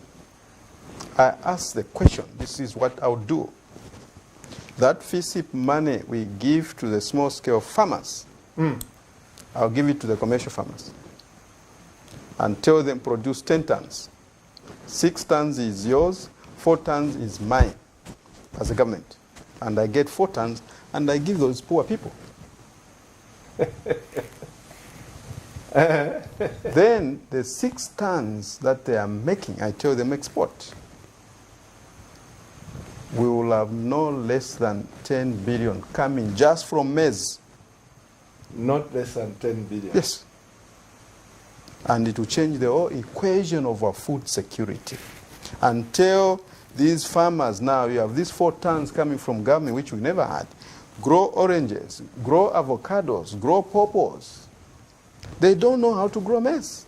I asked the question, this is what I'll do. That FISIP money we give to the small-scale farmers, I'll give it to the commercial farmers and tell them produce 10 tons. 6 tons is yours, 4 tons is mine as a government. And I get 4 tons and I give those poor people. Then the 6 tons that they are making, I tell them export. We will have no less than 10 billion coming just from maize. Not less than 10 billion. Yes. And it will change the whole equation of our food security. Until these farmers now, you have these 4 tons coming from government, which we never had. Grow oranges, grow avocados, grow pawpaws. They don't know how to grow maize.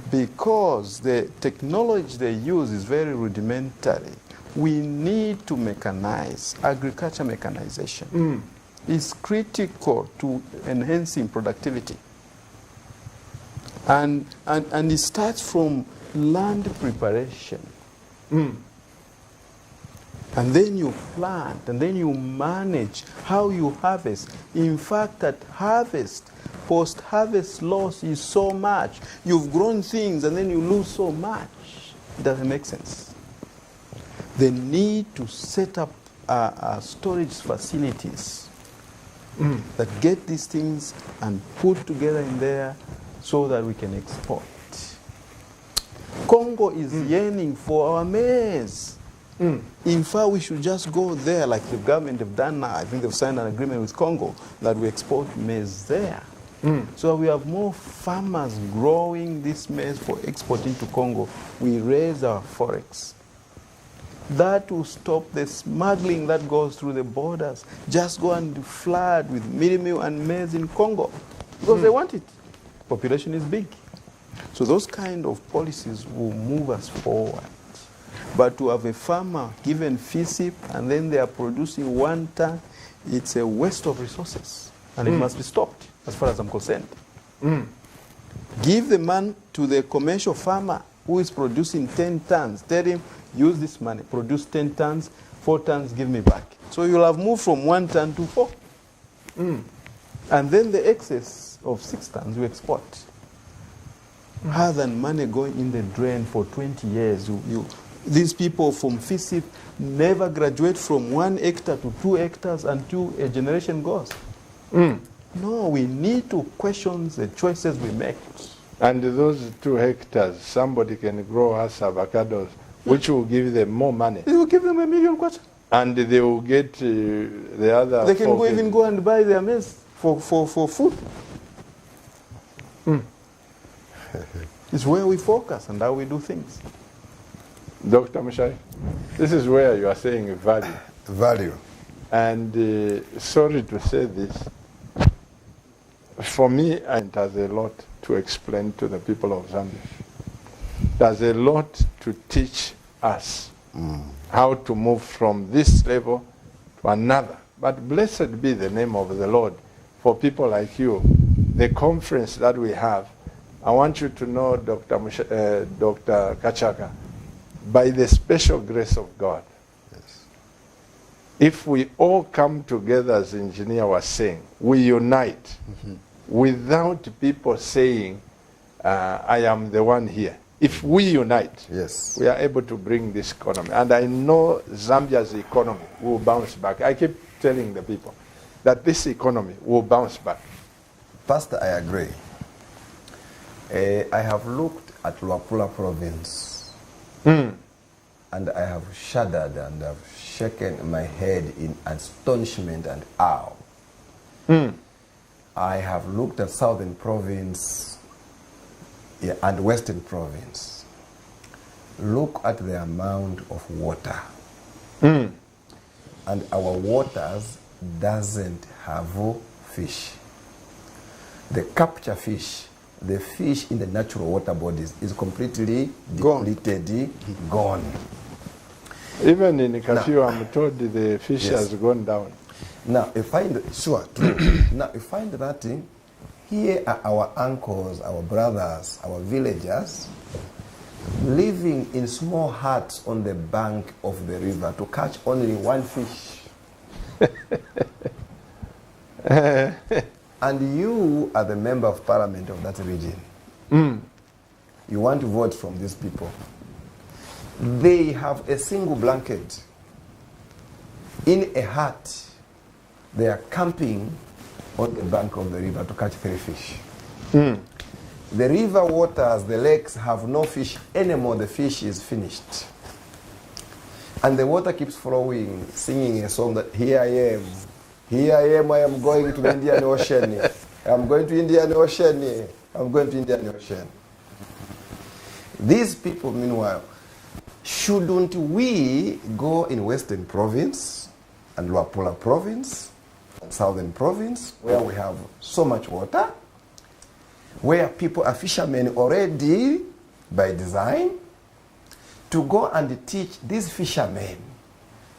Because the technology they use is very rudimentary. We need to mechanize. Agriculture mechanization is critical to enhancing productivity. And it starts from land preparation. And then you plant, and then you manage how you harvest. In fact, at harvest, post-harvest loss is so much. You've grown things, and then you lose so much. It doesn't make sense. They need to set up storage facilities that get these things and put together in there so that we can export. Congo is yearning for our maize. In fact, we should just go there like the government have done now. I think they've signed an agreement with Congo that we export maize there. So we have more farmers growing this maize for exporting to Congo. We raise our forex. That will stop the smuggling that goes through the borders. Just go and flood with mealie meal and maize in Congo because they want it. Population is big. So those kind of policies will move us forward. But to have a farmer given FISIP and then they are producing 1 ton, it's a waste of resources. And it must be stopped as far as I'm concerned. Give the man to the commercial farmer who is producing 10 tons. Tell him, use this money, produce 10 tons, 4 tons, give me back. So you'll have moved from 1 ton to 4. And then the excess of 6 tons you export. rather than money going in the drain for 20 years. These people from FISIP never graduate from 1 hectare to 2 hectares until a generation goes. No, we need to question the choices we make. And those 2 hectares, somebody can grow us avocados, which will give them more money. It will give them $1 million kwacha. And they will get the other. They can even go and buy their maize for food. It's where we focus and how we do things. Dr. Mushai, this is where you are saying value. Value. And sorry to say this, for me, it has a lot to explain to the people of Zambia. There's a lot to teach us how to move from this level to another. But blessed be the name of the Lord for people like you. The conference that we have, I want you to know, Dr. Kachaka, by the special grace of God, if we all come together, as the engineer was saying, we unite without people saying, I am the one here. If we unite, Yes. we are able to bring this economy. And I know Zambia's economy will bounce back. I keep telling the people that this economy will bounce back. Pastor, I agree. I have looked at Luapula province and I have shuddered and have shaken my head in astonishment and awe. I have looked at Southern Province and Western Province. Look at the amount of water. And our waters doesn't have fish. The capture fish, the fish in the natural water bodies is completely depleted, gone. Even in Kafio, I'm told the fish has gone down. Now, you find, sure, true. Now, you find that here are our uncles, our brothers, our villagers living in small huts on the bank of the river to catch only 1 fish. And you are the member of parliament of that region. You want to vote from these people. They have a single blanket in a hut. They are camping on the bank of the river to catch 3 fish. The river waters, the lakes have no fish anymore. The fish is finished. And the water keeps flowing, singing a song that, here I am. Here I am, I am going to the Indian Ocean. I'm going to Indian Ocean. I'm going to Indian Ocean. These people, meanwhile, shouldn't we go in Western Province and Luapula Province and Southern Province, where we have so much water, where people are fishermen already by design, to go and teach these fishermen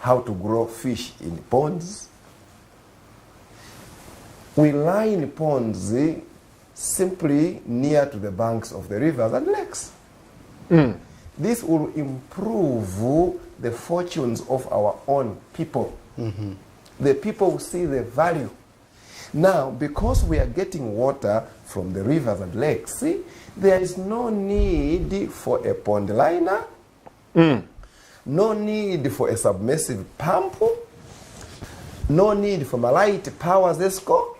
how to grow fish in ponds? We line ponds simply near to the banks of the rivers and lakes. This will improve the fortunes of our own people. The people will see the value. Now, because we are getting water from the rivers and lakes, there is no need for a pond liner, no need for a submersive pump, no need for Malite Power Zesco,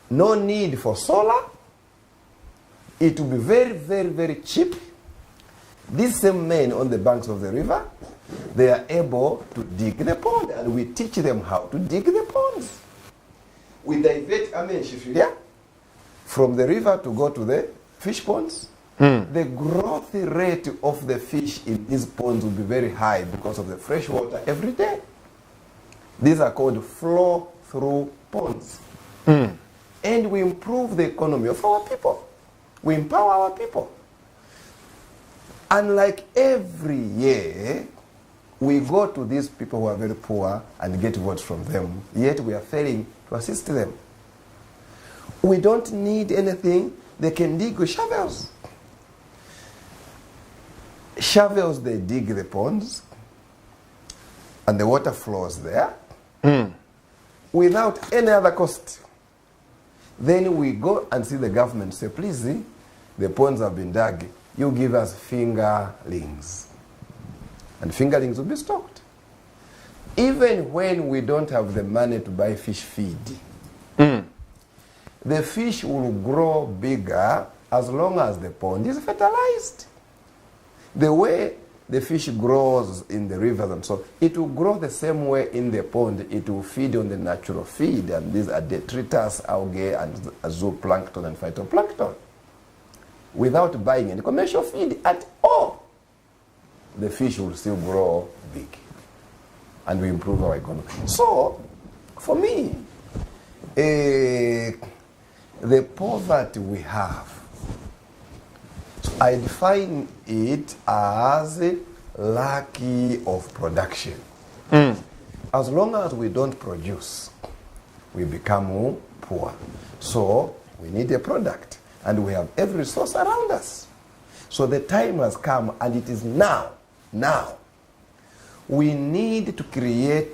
no need for solar. It will be very, very, very cheap. These same men on the banks of the river, they are able to dig the pond, and we teach them how to dig the ponds. We divert Shifilia from the river to go to the fish ponds. The growth rate of the fish in these ponds will be very high because of the fresh water every day. These are called flow-through ponds. And we improve the economy of our people. We empower our people. And like every year, we go to these people who are very poor and get votes from them, yet we are failing to assist them. We don't need anything. They can dig with shovels. Shovels, they dig the ponds, and the water flows there without any other cost. Then we go and see the government say, please, the ponds have been dug, you give us fingerlings. And fingerlings will be stocked. Even when we don't have the money to buy fish feed, the fish will grow bigger as long as the pond is fertilized. The way the fish grows in the rivers and so, it will grow the same way in the pond. It will feed on the natural feed, and these are detritus, algae, and zooplankton and phytoplankton. Without buying any commercial feed at all, the fish will still grow big, and we improve our economy. So, for me, the poverty we have, I define it as lack of production. As long as we don't produce, we become poor. So we need a product, and we have every resource around us. So the time has come, and it is now. We need to create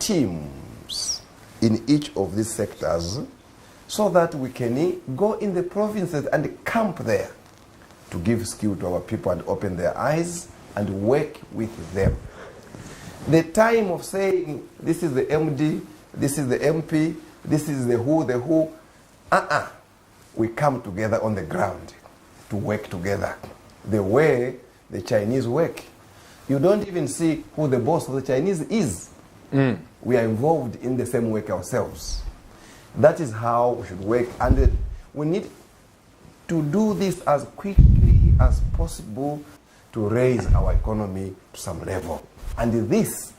teams in each of these sectors so that we can go in the provinces and camp there to give skill to our people and open their eyes and work with them. The time of saying, this is the MD, this is the MP, this is the who, we come together on the ground to work together the way the Chinese work. You don't even see who the boss of the Chinese is. We are involved in the same work ourselves. That is how we should work, and we need to do this as quickly as possible to raise our economy to some level. And this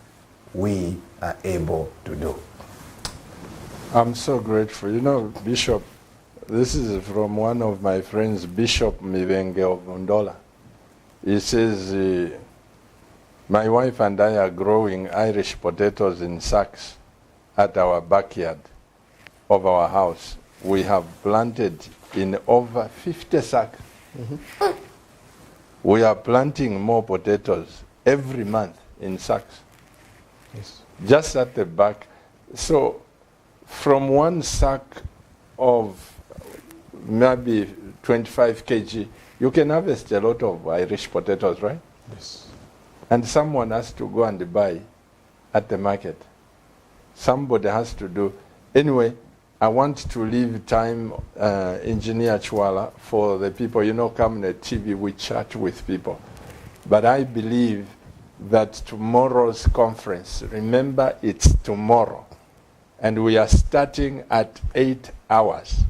we are able to do. I'm so grateful. You know, Bishop, this is from one of my friends, Bishop Mivenge of Mondola. He says, my wife and I are growing Irish potatoes in sacks at our backyard of our house. We have planted in over 50 sacks. We are planting more potatoes every month in sacks. Yes. Just at the back. So from one sack of maybe 25 kg, you can harvest a lot of Irish potatoes, right? Yes. And someone has to go and buy at the market. Somebody has to do. Anyway, I want to leave time, Engineer Chwala, for the people, you know, come on the TV, we chat with people. But I believe that tomorrow's conference, remember it's tomorrow, and we are starting at 8 hours.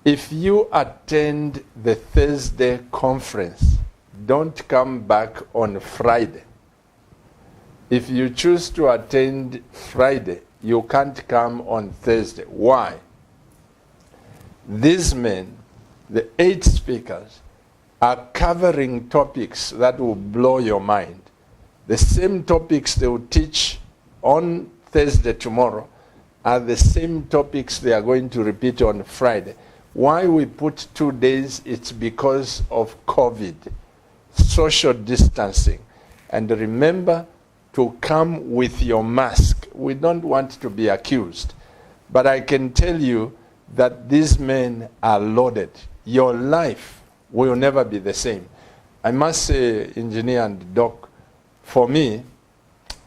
If you attend the Thursday conference, don't come back on Friday. If you choose to attend Friday, you can't come on Thursday. Why? These men, the 8 speakers, are covering topics that will blow your mind. The same topics they will teach on Thursday tomorrow are the same topics they are going to repeat on Friday. Why we put 2 days? It's because of COVID, social distancing. And remember to come with your mask. We don't want to be accused. But I can tell you that these men are loaded. Your life will never be the same. I must say, Engineer and Doc, for me,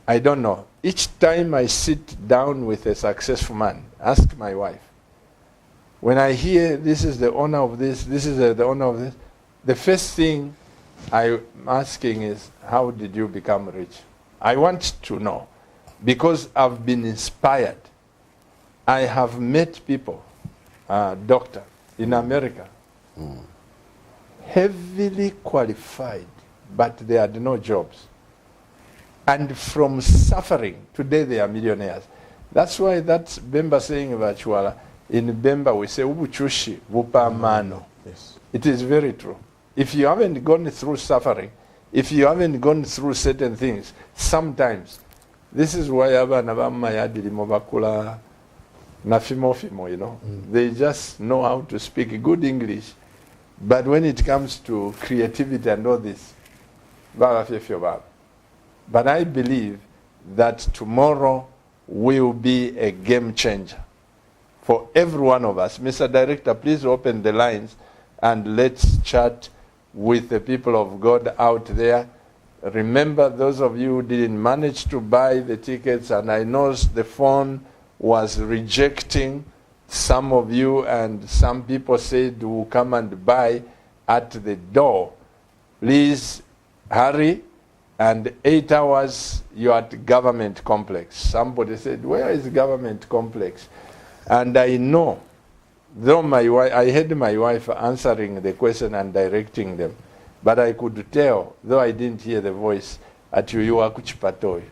I don't know. Each time I sit down with a successful man, ask my wife, when I hear this is the owner of this, this is the owner of this, the first thing I'm asking is, how did you become rich? I want to know, because I've been inspired. I have met people, doctor, in America, heavily qualified, but they had no jobs. And from suffering, today they are millionaires. That's why that's Bemba saying about Chwala. In Bemba we say, Ubuchushi, Wupamano. Yes. It is very true. If you haven't gone through suffering, if you haven't gone through certain things, sometimes, this is why abana bamayadiri mobakula nafimo, you know. They just know how to speak good English. But when it comes to creativity and all this, but I believe that tomorrow will be a game changer for every one of us. Mr. Director, please open the lines. and let's chat with the people of God out there. Remember, those of you who didn't manage to buy the tickets, and I know the phone was rejecting some of you, and some people said we'll come and buy at the door. Please hurry, and 8 hours you're at Government Complex. Somebody said, where is Government Complex? And I know, though I had my wife answering the question and directing them, but I could tell, though I didn't hear the voice, at you are kuchipatoy.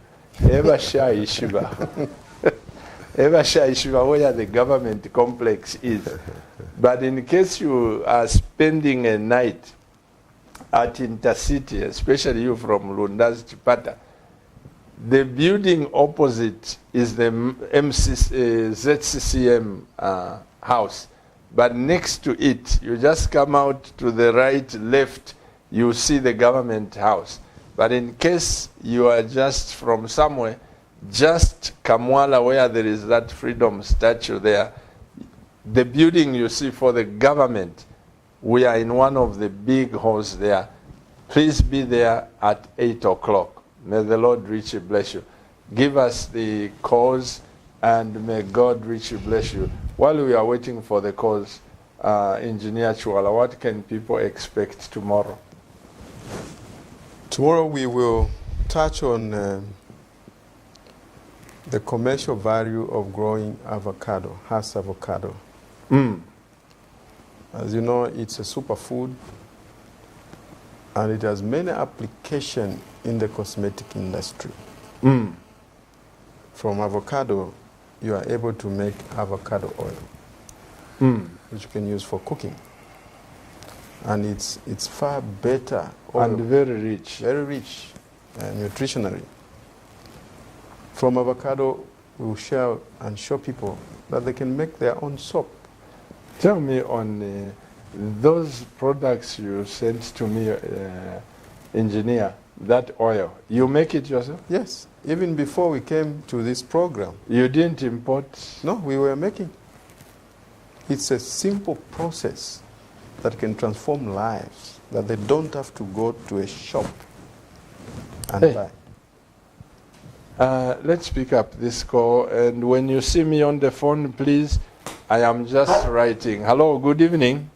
Eva Shai Shiva. Eva Shai Shiva, where the Government Complex is. But in case you are spending a night at Intercity, especially you from Lundazi Chipata, the building opposite is the ZCCM house. But next to it, you just come out to the right, left, you see the Government House. But in case you are just from somewhere, just Kamwala, where there is that freedom statue there, the building you see for the government, we are in one of the big halls there. Please be there at 8 o'clock. May the Lord richly bless you. Give us the cause, and may God richly bless you. While we are waiting for the cause, Engineer Chwala, what can people expect tomorrow? Tomorrow we will touch on the commercial value of growing avocado, Hass avocado. As you know, it's a superfood, and it has many applications in the cosmetic industry. From avocado, you are able to make avocado oil, which you can use for cooking. And it's far better oil. And very rich. Very rich nutritionally. From avocado, we will share and show people that they can make their own soap. Tell me on those products you sent to me, Engineer, that oil, you make it yourself? Yes, even before we came to this program. You didn't import? No, we were making. It's a simple process that can transform lives, that they don't have to go to a shop and buy. Let's pick up this call, and when you see me on the phone, please, I am just writing. Hello, good evening.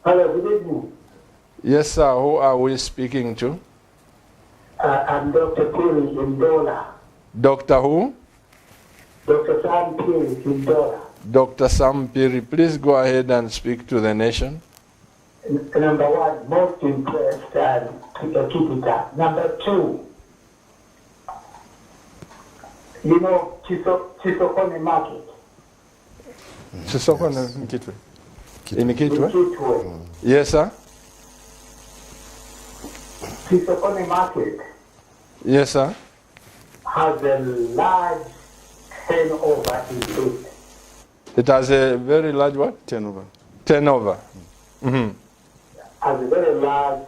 Hello, good evening. Yes, sir. Who are we speaking to? I'm Dr. Piri in Dola. Dr. who? Dr. Sam Piri in Dola. Dr. Sam Piri, please go ahead and speak to the nation. Number one, most impressed and keep it up. Number two, you know, Chisokone Market. Chisokone in Kitwe? Kitwe. Yes, sir. Chisokone Market. Yes, sir. Has a large turnover in it. It has a very large what? Turnover. Turnover. Has a very large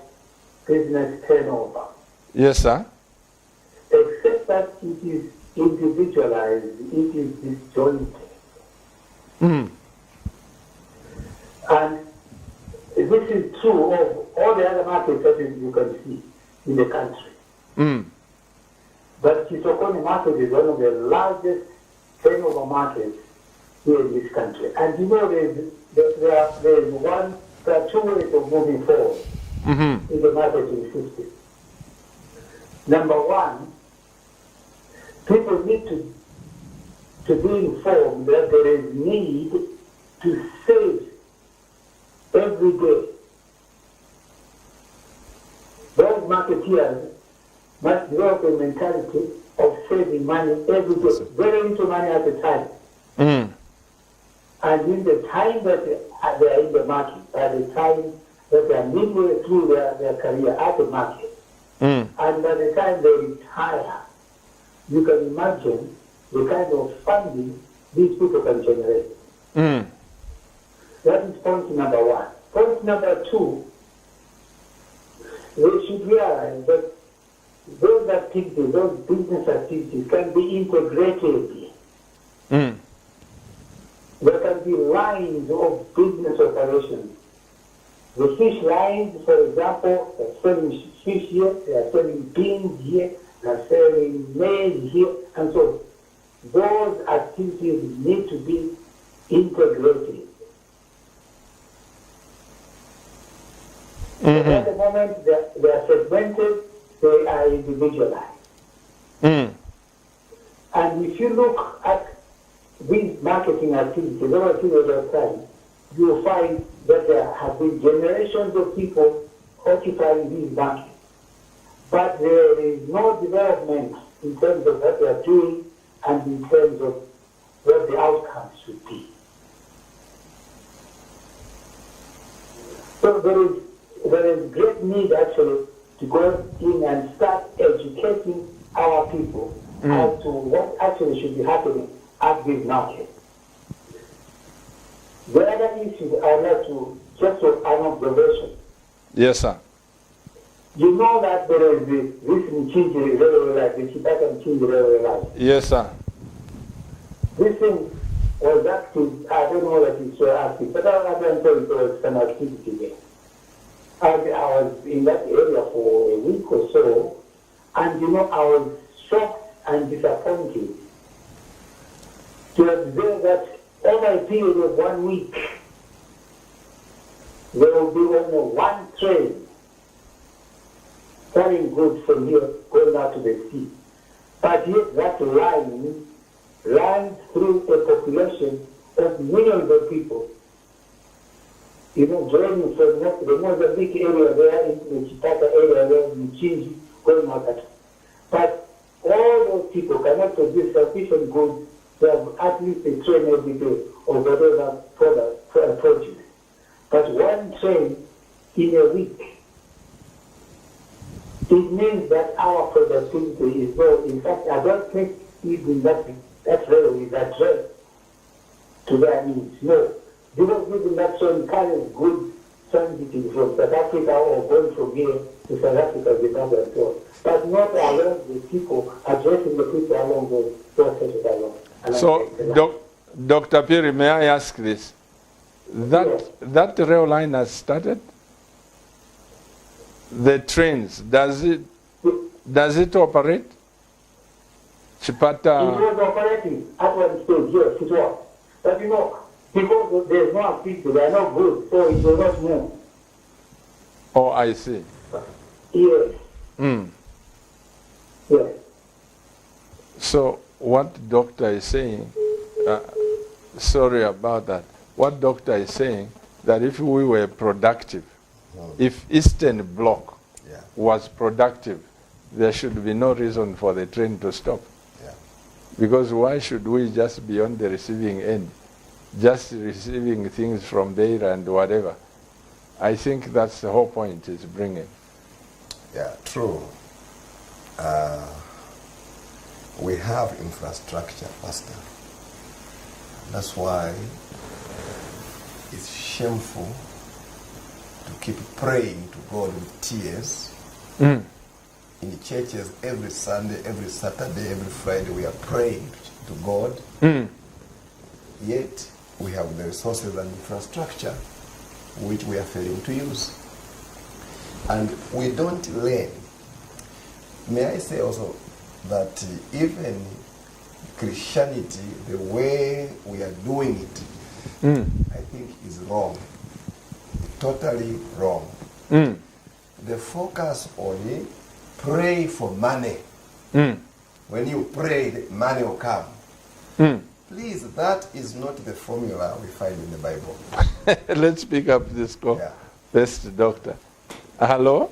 business turnover. Yes, sir. Except that it is individualized, it is disjointed. And this is true of all the other markets that you can see in the country. But Chisokone market is one of the largest turnover markets here in this country. And you know, there are two ways of moving forward in the marketing system. Number one, people need to be informed that there is need to save every day. Those marketeers must develop a mentality of saving money every day, very little money at a time. And in the time that they are in the market, by the time that they are midway through their career at the market, and by the time they retire, you can imagine the kind of funding these people can generate. That is point number one. Point number two, they should realize that those activities, those business activities can be integrated. There can be lines of business operations The fish lines, for example, they're selling fish here, they are selling beans here, they are selling maize here, and so those activities need to be integrated. So at the moment, they are segmented, they are individualized. And if you look at these marketing activities over a period of time, you will find that there have been generations of people occupying these markets. But there is no development in terms of what they are doing and in terms of what the outcomes should be. So there is great need actually to go in and start educating our people as to what actually should be happening at these markets. The other issue I would like to just an observation. Yes, sir. You know that there is this Mchinji railway line, the Chitaka Mchinji railway line. Yes, sir. This thing was active, I don't know that it's so active, but I don't know if there was some activity there. I was in that area for a week or so, and I was shocked and disappointed to observe that over a period of 1 week, there will be only one train carrying goods from here going out to the sea. But yet that line runs through a population of millions of people. Joining from the Mozambique area there into the Chitaka area there, Mchinji, going out at. But all those people cannot produce sufficient goods to have at least a train every day or whatever produce. But one train in a week, it means that our productivity is low. In fact, I don't think even that railway is addressed to their needs. No. Because even that train carries goods transiting from South Africa or going from here to South Africa, Zimbabwe, and so on. But not along the people, addressing the people along the processes along. So, Dr. Piri, may I ask this? That rail line has started? The trains, does it operate? Chipata. It was operating at one stage, yes, it was. But because there's no activity, there are no goods, so it will not move. Oh, I see. Yes. Yes. So what doctor is saying, sorry about that, what doctor is saying, that if we were productive, if Eastern Bloc was productive, there should be no reason for the train to stop. Because why should we just be on the receiving end, just receiving things from there and whatever? I think that's the whole point is bringing. Yeah, true. We have infrastructure, Pastor. That's why it's shameful to keep praying to God with tears. In churches, every Sunday, every Saturday, every Friday, we are praying to God. Yet, we have the resources and infrastructure which we are failing to use. And we don't learn. May I say also that even Christianity, the way we are doing it, I think is wrong. Totally wrong. The focus on pray for money. When you pray, the money will come. Please, that is not the formula we find in the Bible. Let's pick up this call. Yeah. Best doctor. Hello?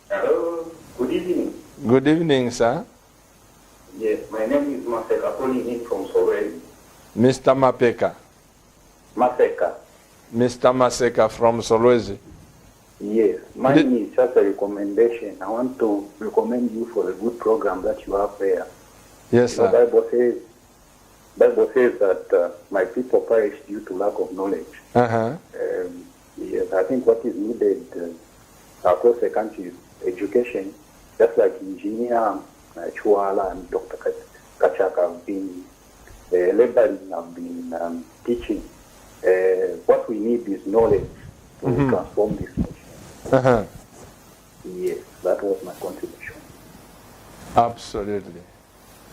Hello, good evening. Good evening, sir. Yes, my name is Maseka, calling in from Solwezi. Mr. Mapeka. Maseka. Mr. Maseka from Solwezi. Yes, mine is just a recommendation. I want to recommend you for a good program that you have there. Yes, sir. The Bible says that my people perish due to lack of knowledge. Yes, I think what is needed across the country is education, just like Engineer Chuala and Dr. Kachaka have been laboring, have been teaching. What we need is knowledge. to transform this nation. Yes, that was my contribution. Absolutely.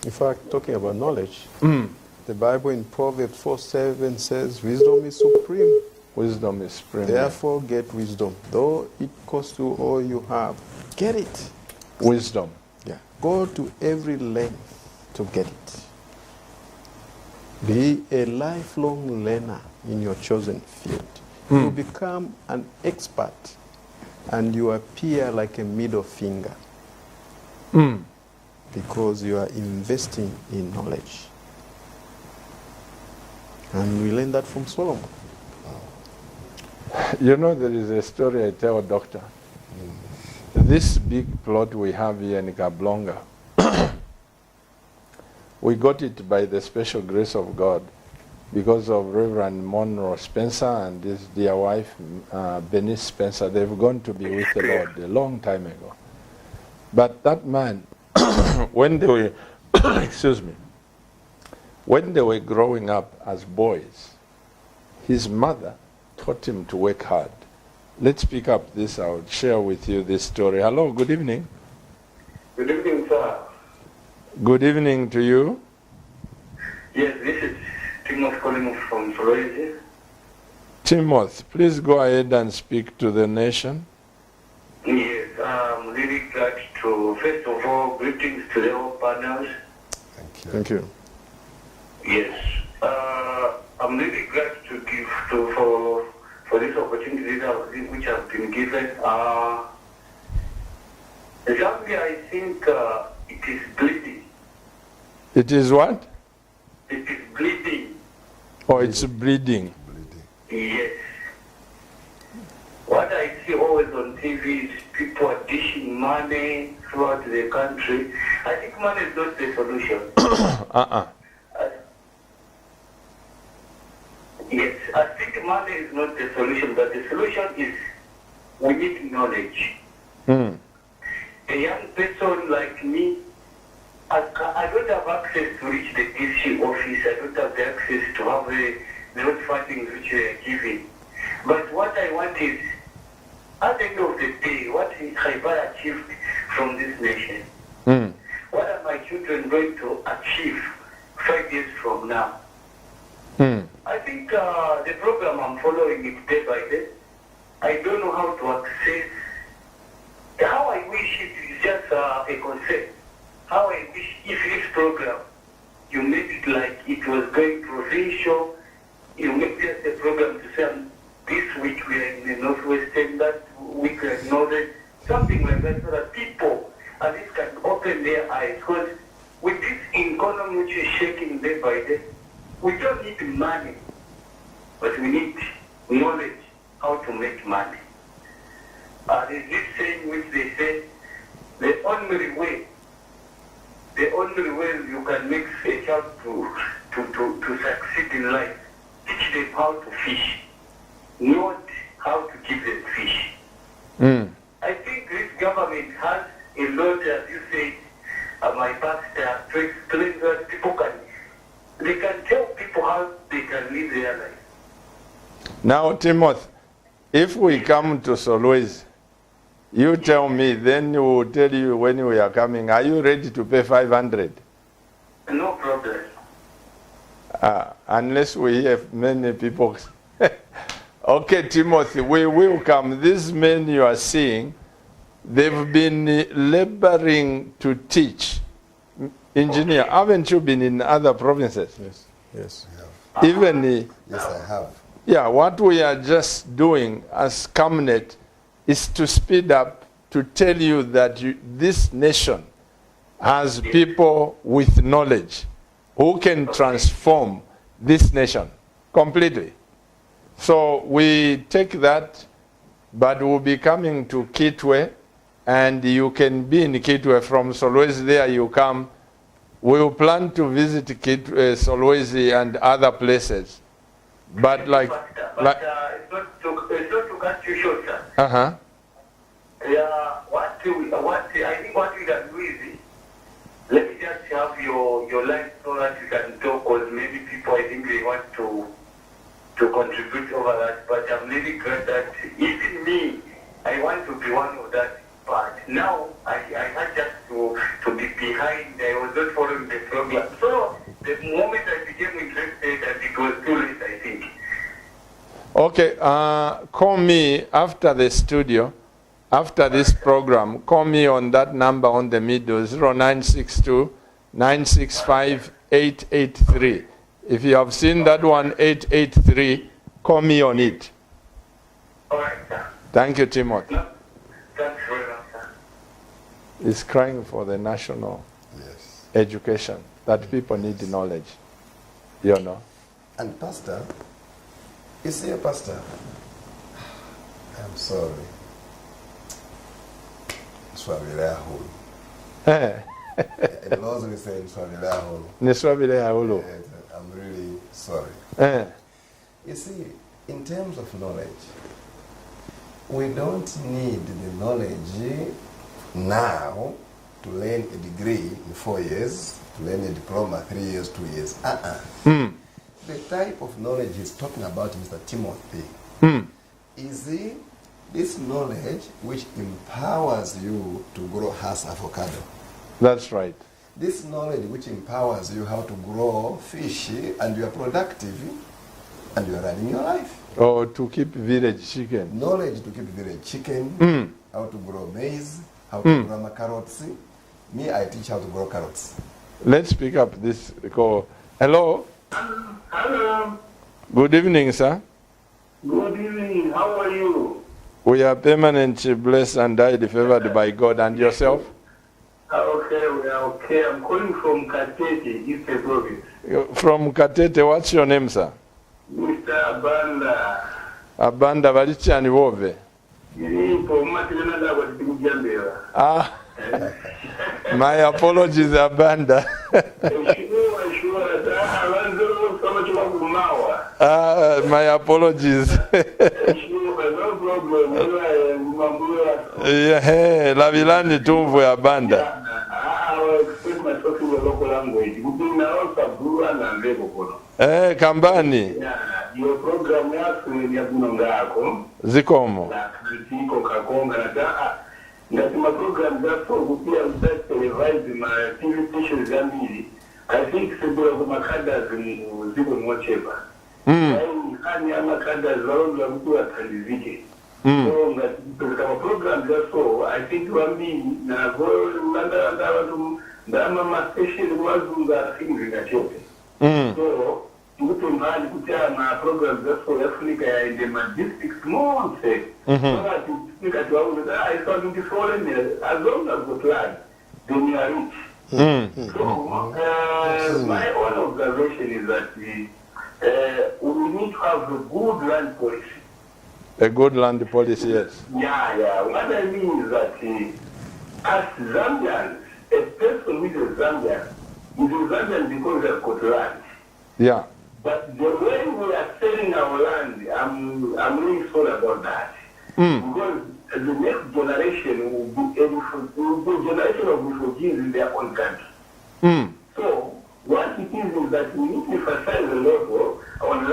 In fact, talking about knowledge, the Bible in Proverbs 4:7 says, wisdom is supreme. Wisdom is supreme. Therefore, get wisdom. Though it costs you all you have, get it. Wisdom. Yeah. Go to every length to get it. Be a lifelong learner in your chosen field. You become an expert and you appear like a middle finger because you are investing in knowledge. And we learn that from Solomon. You know, there is a story I tell, Doctor. This big plot we have here in Kablonga, we got it by the special grace of God because of Reverend Monroe Spencer and his dear wife, Bernice Spencer. They've gone to be with the Lord a long time ago. But that man, when they were, excuse me, when they were growing up as boys, his mother taught him to work hard. Let's pick up this. I'll share with you this story. Hello, good evening. Good evening, sir. Good evening to you. Yes, this is Timothy calling from Florida. Timothy, please go ahead and speak to the nation. Yes, I'm really glad to, first of all, greetings to the whole panels. Thank you. Yes, I'm really glad to give for this opportunity which has been given. Zambia, I think it is bleeding. It is what? It is bleeding. Oh, it's bleeding. Yes. What I see always on TV is people are dishing money throughout the country. I think money is not the solution. Yes, I think money is not the solution, but the solution is we need knowledge. A young person like me, I don't have access to reach the DC office. I don't have the access to have those fundings which they are giving. But what I want is, at the end of the day, what Khaybar achieved from this nation, what are my children going to achieve 5 years from now? I think the program I'm following it day by day. I don't know how to access. How I wish it is just a concept. How I wish if this program, you make it like it was going provincial, you make just a program to say this week we are in the Northwestern, that week we are in Northern, something like that, so that people at least can open their eyes. Because with this economy which is shaking day by day, we don't need money, but we need knowledge how to make money. There's this saying which they say, the only way you can make a child to succeed in life, teach them how to fish, not how to give them fish. I think this government has a lot, as you said, my pastor, to explain that people they can tell people how they can live their life. Now, Timothy, if we come to Solwezi, you tell me, then we will tell you when we are coming. Are you ready to pay 500? No problem. Unless we have many people. Okay, Timothy, we will come. These men you are seeing, they've been laboring to teach. Engineer, haven't you been in other provinces? Yes. Even Yes, I have. yeah, what we are just doing as CAMNET is to speed up, to tell you that this nation has people with knowledge who can transform this nation completely. So we take that, but we'll be coming to Kitwe, and you can be in Kitwe from Solwezi. There you come. We will plan to visit Solwezi and other places. But it's not to cut you short, sir. Yeah, I think what we can do is, let me just have your line so that you can talk, because maybe people, I think they want to to contribute over that. But I'm really glad that even me, I want to be one of that part. Now, I had just to be behind. I was not following the program. So, the moment I became interested, and it was too late, I think. Okay, call me after the studio, after this program. Call me on that number on the middle, 0962 965 883. If you have seen that one, 883, call me on it. All right, sir. Thank you, Timothy. No, thanks very much, sir. He's crying for the national education, that people need the knowledge, you know. And Pastor, you see, Pastor, I'm sorry. Swabirahulu. In laws we say Swabirahulu. Niswabirahulu. I'm really sorry. You see, in terms of knowledge, we don't need the knowledge now to learn a degree in 4 years, to learn a diploma 3 years, 2 years. The type of knowledge he's talking about, Mr. Timothy, is this knowledge which empowers you to grow as avocado. That's right. This knowledge which empowers you how to grow fish, and you are productive and you are running your life. Or to keep village chicken. Knowledge to keep village chicken, how to grow maize, how to grow carrots. Me, I teach how to grow carrots. Let's pick up this call. Hello. Hello. Good evening, sir. Good evening. How are you? We are permanently blessed and highly favored by God. And yourself? Okay, we are okay. I'm calling from Katete, Eastern Province. From Katete, what's your name, sir? Mr. Abanda. Abanda Valichani Wove. My apologies, Abanda. My apologies. Yeah, Lavilani Tumvu Abanda. Kambani. Your program Zikomo. My program just for televising my TV stations and I think several of my candidates will whatever. So my program just so I think one me na go my station was that things in a children. So my program just for Africa in the district more say. I thought in the foreign as long as the plan, then you are rich. So my own observation is that we need to have a good land policy. A good land policy, yes. Yeah. What I mean is that as Zambians, a person with a Zambian is a Zambian because they have got land. Yeah. But the way we are selling our land, I'm really sorry about that. Because the next generation will be a generation of refugees in their own country. So what it is that we need to emphasize a lot on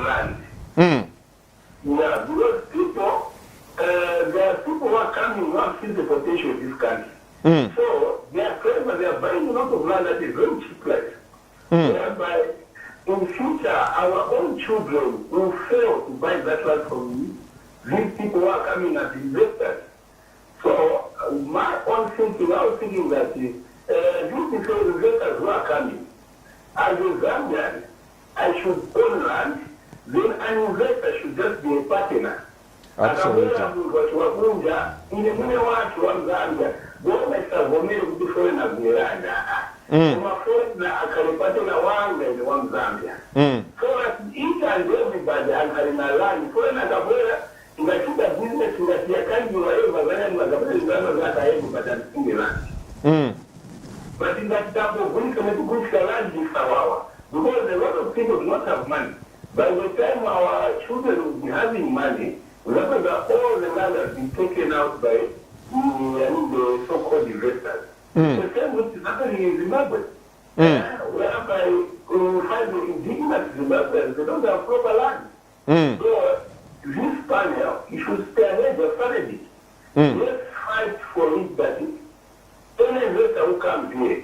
land. Yeah, because people, there are people who are coming who have seen the potential of this country. So they are clever, they are buying a lot of land at a very cheap price. Thereby, in future, our own children will fail to buy that land from these people who are coming as investors. So my own thinking, I was thinking that these investors who are coming, as a Zambian, I should own land, then an investor should just be a partner. Absolutely. So that each and everybody and land, ingachukua business ngatia kanji whatever but in that double land is sawawa because a lot of people do not have money. By the time our children will be having money, remember that all the land has been taken out by the so-called investors. The same which is happening in Zimbabwe, whereby you find the indigenous Zimbabweans, they don't have proper land. So this panel, you should stay ahead of strategy. Let's fight for it that any investor who comes here,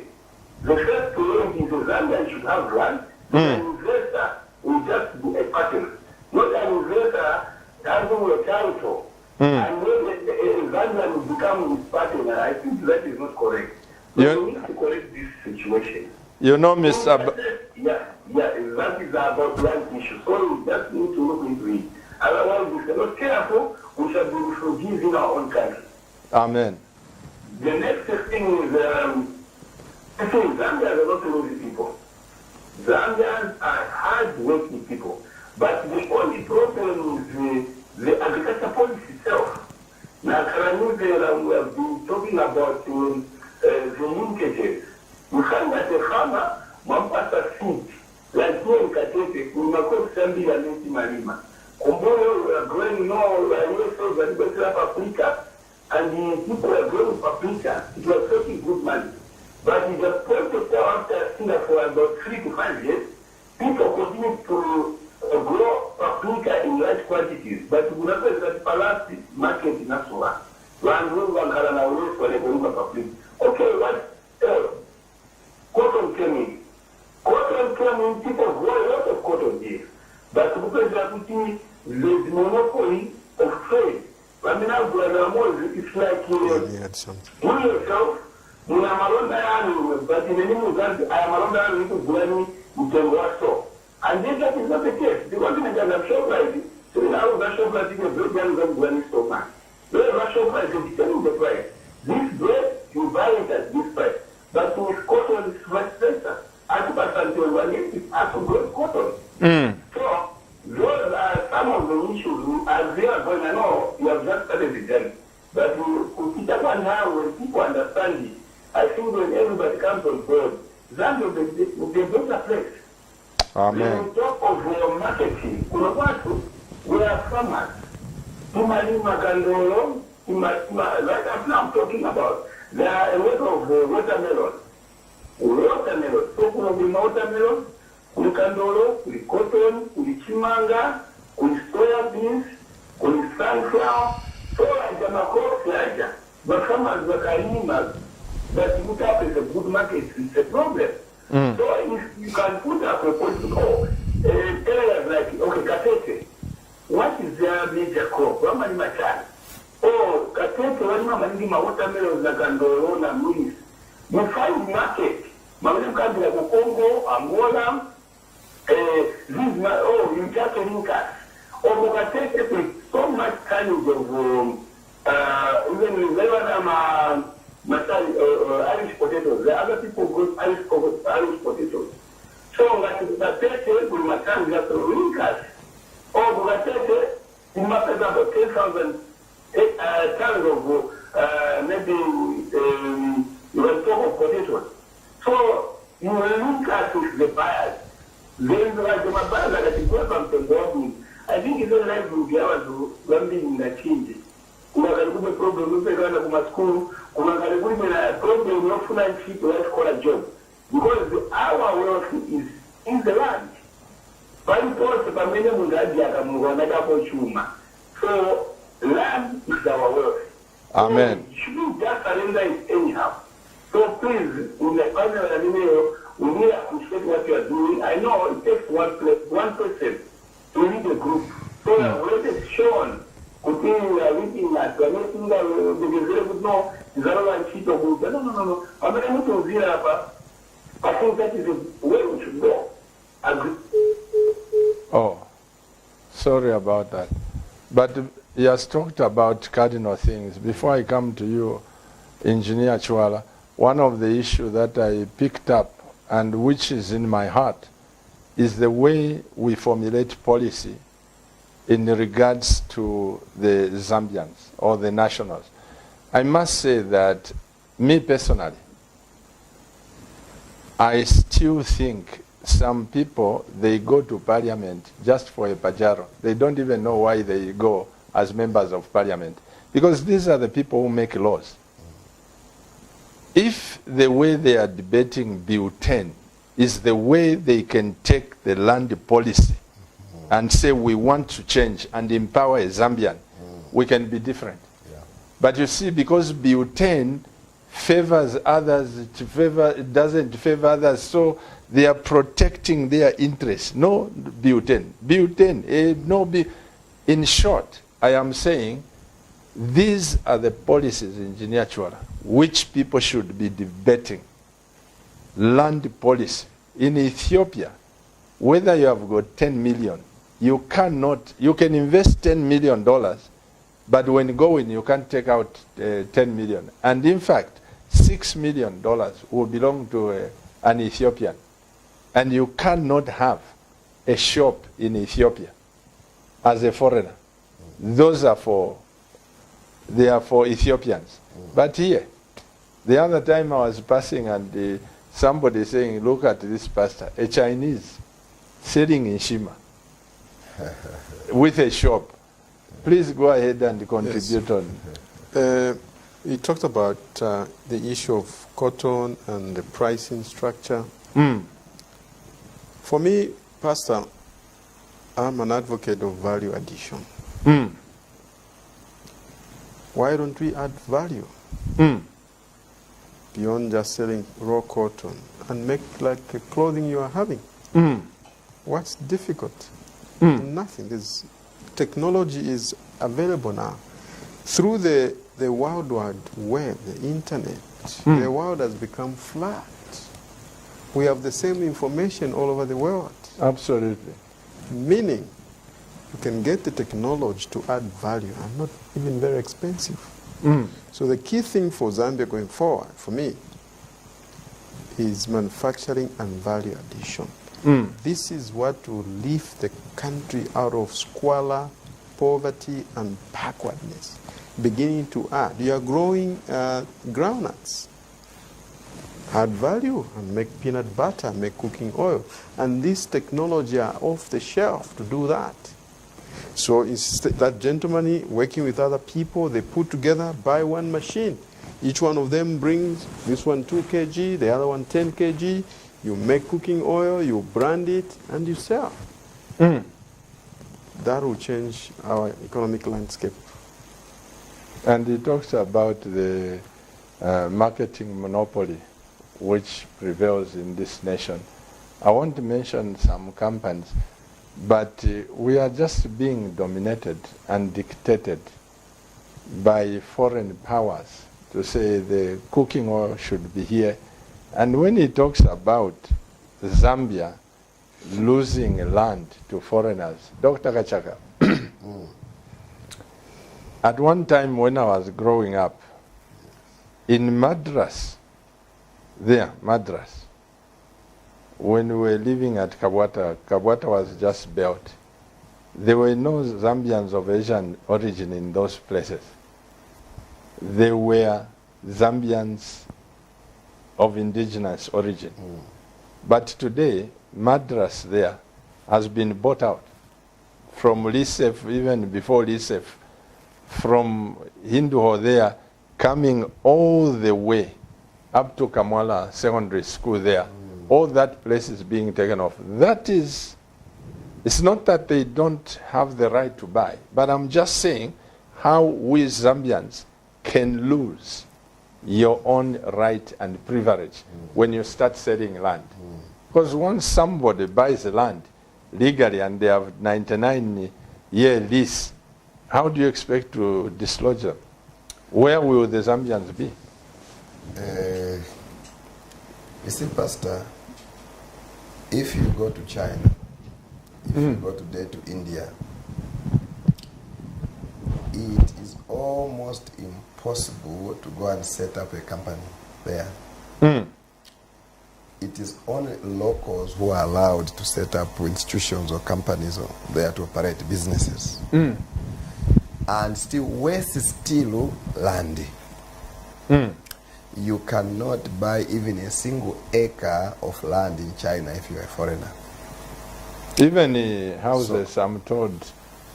the first priority is the Zambian should have land. An investor will just be a partner, not an investor having a title. And when the Zambian will become his partner, I think that is not correct. So we need to correct this situation. You know, Mr. That is about land issue. So we just need to look into it. Otherwise, if we're not careful, we shall be forgiven in our own country. Amen. The next thing is, Zambians are not lazy people. Zambians are hard-working people. But the only problem is the agriculture policy itself. Now, we have been talking about the linkages. You find that a farmer, one pastor seed, like here in Katete, we might call Sambi and Neti Marima. Komboyo, we are growing no, we are paprika, and the people are growing paprika. It was taking good money. But at the point of time after for about 3 to 5 years, people continue to grow paprika in large quantities. But we have that balance market in Asua. Okay, what cotton came in. Cotton came in, people grow a lot of cotton here. But because they are putting the monopoly of trade. I mean, it's like you yourself, you are Malonda, but in the name of God, I am Malonda to Granny, you can work so. And this that is not the case. The one thing that I'm sure right, so now the shop price is a break down of Granny so much. The shop price is determining the price. This bread, you buy it at this price. But with cotton, it's much better. As to grow cotton. So, those are some of the issues as they are going to know. You have just started with them. But now, when people understand it, I think when everybody comes on board, Zambia will be a better place. Amen. On top of marketing, we are farmers. Like I'm talking about, there are a lot of watermelon. Watermelon. So, watermelon. Kuli kandolo, kuli cotton, kuli chimanga, kuli soya beans, kuli sunflower, soya jamako, soya. But farmers were animals, but put up is a good market, it's a problem. So if you can put up a political areas like, okay, Katete, what is their major crop? What many machine? Oh, Katete, what many watermelons like kandolo na munis. You find market. Many countries like Congo, Angola, you just linkas. Or Katete with so much kind of even with Irish potatoes. The other people go Irish potatoes. So Katete with Matan just linkas. Or Katete, you must have about 10,000 tons of maybe you talk of potatoes. So you link us with the buyers. Then like the buyers that the government involved. I think it's a life will be able to run in the change. Kuna karibu problem upe rana kuma school, kuna karibu na problem no full and cheap let's call a job. Because our wealth is in the land. Bali pote pamene mungaji akamunga nakapo chuma. So land is our wealth. Amen. So, shouldn't just surrender it anyhow. So please, in the panel, we need to appreciate what you are doing. I know it takes one person to lead a group. So when it's shown, continue reading that, we're not saying that the very good no, is otherwise cheat or good. No. I'm going to zero. I think that is the way we should go. Agree. Oh, sorry about that. But he has talked about cardinal things. Before I come to you, Engineer Chwala, one of the issues that I picked up and which is in my heart is the way we formulate policy in regards to the Zambians or the nationals. I must say that me personally, I still think some people, they go to parliament just for a pajaro. They don't even know why they go as members of parliament. Because these are the people who make laws. If the way they are debating Bill 10 is the way they can take the land policy and say we want to change and empower a Zambian, we can be different. Yeah. But you see, because butane favors others, it doesn't favor others, so they are protecting their interests. No butane. In short, I am saying these are the policies, Engineer Chwala, which people should be debating. Land policy. In Ethiopia, whether you have got 10 million, you can invest $10 million, but when going, you can't take out 10 million. And in fact, $6 million will belong to an Ethiopian. And you cannot have a shop in Ethiopia as a foreigner. They are for Ethiopians. But here, the other time I was passing and somebody saying, look at this pastor, a Chinese sitting in Shima with a shop. Please go ahead and contribute on. We talked about the issue of cotton and the pricing structure. For me, Pastor, I'm an advocate of value addition. Why don't we add value beyond just selling raw cotton and make like the clothing you are having? What's difficult? Nothing. Technology is available now. Through the World Wide Web, the internet, the world has become flat. We have the same information all over the world. Absolutely. Meaning, you can get the technology to add value and not even very expensive. So the key thing for Zambia going forward, for me, is manufacturing and value addition. This is what will lift the country out of squalor, poverty, and backwardness. Beginning to add. You are growing groundnuts. Add value and make peanut butter, make cooking oil. And this technology are off the shelf to do that. So that gentleman working with other people, they put together, buy one machine. Each one of them brings this one 2 kg, the other one 10 kg. You make cooking oil, you brand it, and you sell. That will change our economic landscape. And he talks about the marketing monopoly which prevails in this nation. I want to mention some companies, but we are just being dominated and dictated by foreign powers to say the cooking oil should be here. And when he talks about Zambia losing land to foreigners, Dr. Kachaka, at one time when I was growing up, in Madras, when we were living at Kabwata was just built. There were no Zambians of Asian origin in those places. There were Zambians of indigenous origin. But today, Madras there has been bought out from Lisef, even before Lisef, from Hinduho there, coming all the way up to Kamwala Secondary School there. All that place is being taken off. That is, it's not that they don't have the right to buy, but I'm just saying how we Zambians can lose your own right and privilege when you start selling land. Because once somebody buys land legally and they have 99-year lease, how do you expect to dislodge them? Where will the Zambians be? You see, Pastor, if you go to China, if you go today to India, it is almost impossible to go and set up a company there. It is only locals who are allowed to set up institutions or companies there to operate businesses. And still, waste is still land. You cannot buy even a single acre of land in China if you are a foreigner. Even houses, I'm told,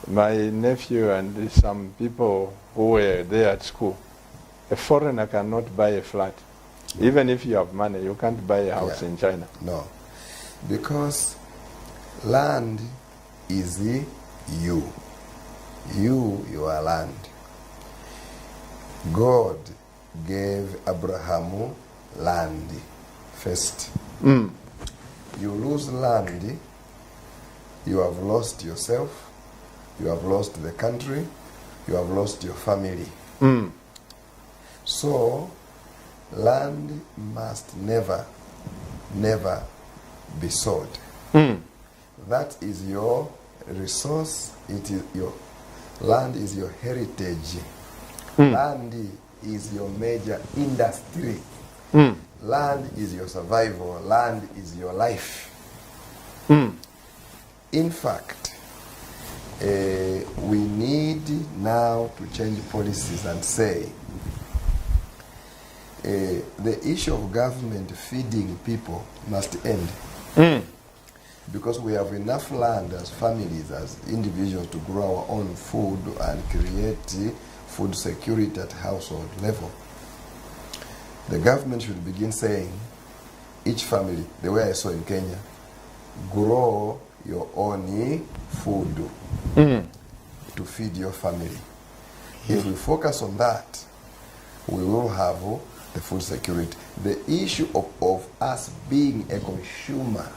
my nephew and some people who were there at school, a foreigner cannot buy a flat. Even if you have money, you can't buy a house in China. No. Because land is you. You are land. God gave Abraham land first. You lose land, you have lost yourself, you have lost the country, you have lost your family. So, land must never be sold. That is your resource. It is your land is your heritage. Land is your major industry. Land is your survival. Land is your life. In fact, we need now to change policies and say the issue of government feeding people must end. Because we have enough land as families, as individuals, to grow our own food and create food security at household level. The government should begin saying, each family, the way I saw in Kenya, grow your own food to feed your family. If we focus on that, we will have the food security. The issue of us being a consumer,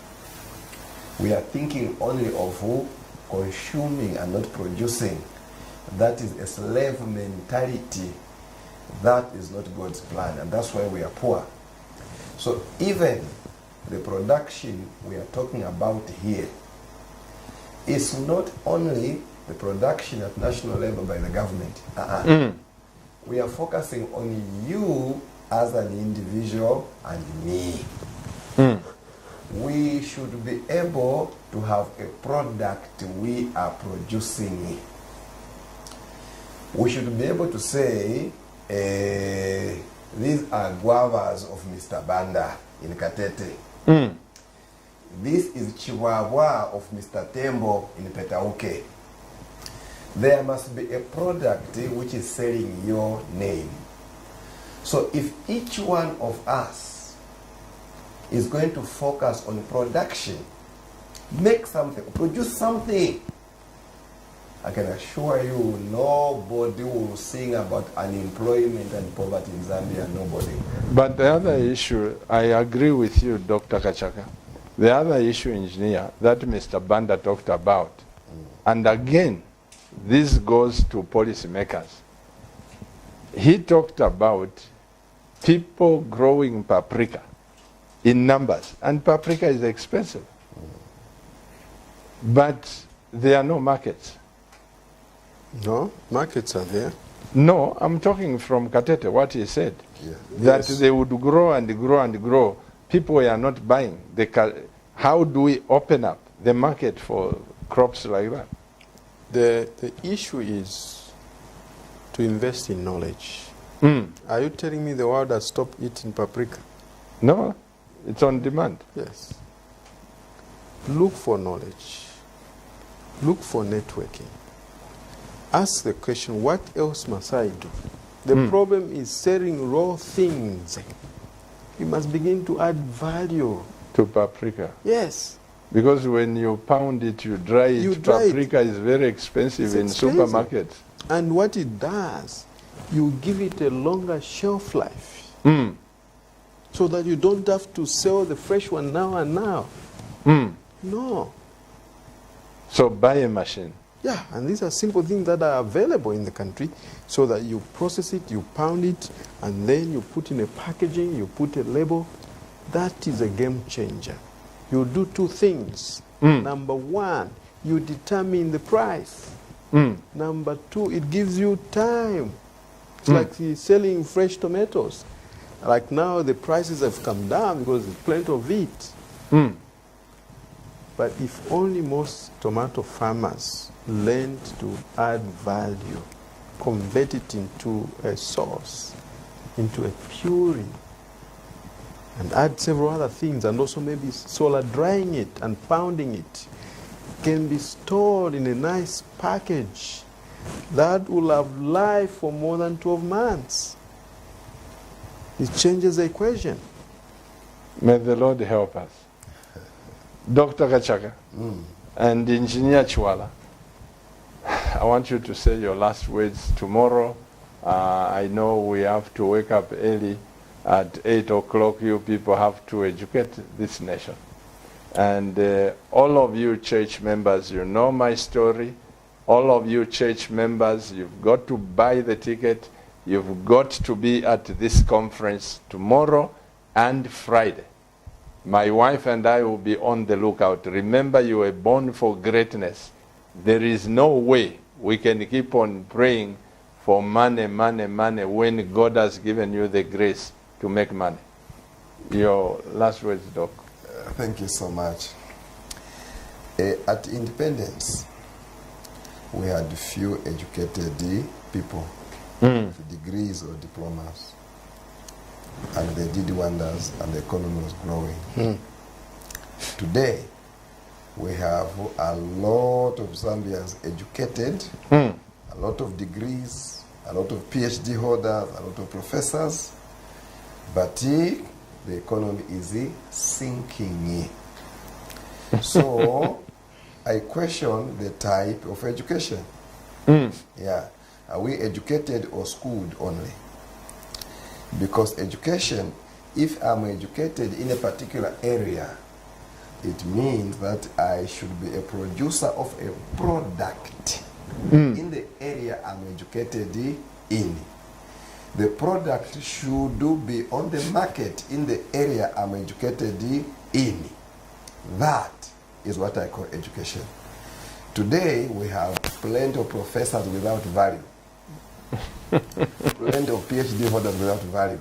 we are thinking only of consuming and not producing. That is a slave mentality. That is not God's plan, and that's why we are poor. So even the production we are talking about here is not only the production at national level by the government. We are focusing on you as an individual and me. We should be able to have a product we are producing. We should be able to say, these are guavas of Mr. Banda in Katete. This is Chihuahua of Mr. Tembo in Petauke. There must be a product which is selling your name. So if each one of us is going to focus on production, make something, produce something, I can assure you nobody will sing about unemployment and poverty in Zambia, nobody. But the other issue, I agree with you, Dr. Kachaka. The other issue, engineer, that Mr. Banda talked about, and again, this goes to policymakers. He talked about people growing paprika in numbers, and paprika is expensive. But there are no markets. No, markets are there. No, I'm talking from Katete, what he said. That they would grow and grow and grow. People are not buying. How do we open up the market for crops like that? The issue is to invest in knowledge. Are you telling me the world has stopped eating paprika? No, it's on demand. Yes. Look for knowledge. Look for networking. Ask the question, what else must I do? The problem is selling raw things. You must begin to add value. To paprika? Yes. Because when you pound it, you dry it. Paprika is very expensive in supermarkets. And what it does, you give it a longer shelf life. So that you don't have to sell the fresh one now and now. No. So buy a machine. Yeah, and these are simple things that are available in the country, so that you process it, you pound it, and then you put in a packaging, you put a label. That is a game changer. You do two things. Number one, you determine the price. Number two, it gives you time. It's like selling fresh tomatoes. Like now, the prices have come down because there's plenty of it. But if only most tomato farmers learned to add value, convert it into a sauce, into a puree, and add several other things, and also maybe solar drying it and pounding it, can be stored in a nice package that will have life for more than 12 months. It changes the equation. May the Lord help us. Dr. Kachaka and Engineer Chwala, I want you to say your last words tomorrow. I know we have to wake up early at 8 o'clock. You people have to educate this nation. And all of you church members, you know my story. All of you church members, you've got to buy the ticket. You've got to be at this conference tomorrow and Friday. My wife and I will be on the lookout. Remember, you were born for greatness. There is no way we can keep on praying for money, money, money when God has given you the grace to make money. Your last words, Doc. Thank you so much. At independence, we had few educated people with degrees or diplomas. And they did wonders, and the economy was growing. Today, we have a lot of Zambians educated, a lot of degrees, a lot of PhD holders, a lot of professors, but the economy is sinking. So, I question the type of education. Yeah, are we educated or schooled only? Because education, if I'm educated in a particular area, it means that I should be a producer of a product in the area I'm educated in. The product should be on the market in the area I'm educated in. That is what I call education. Today, we have plenty of professors without value. Plenty of PhD holders without value.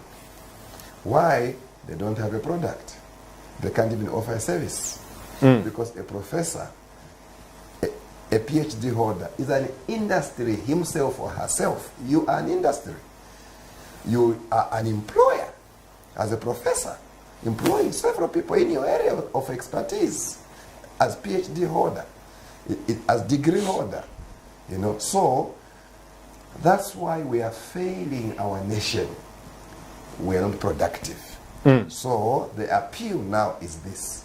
Why? They don't have a product. They can't even offer a service. Because a professor, a PhD holder, is an industry himself or herself. You are an industry. You are an employer as a professor, employing several people in your area of expertise as PhD holder, as degree holder. You know, so that's why we are failing our nation. We are not productive. So the appeal now is this.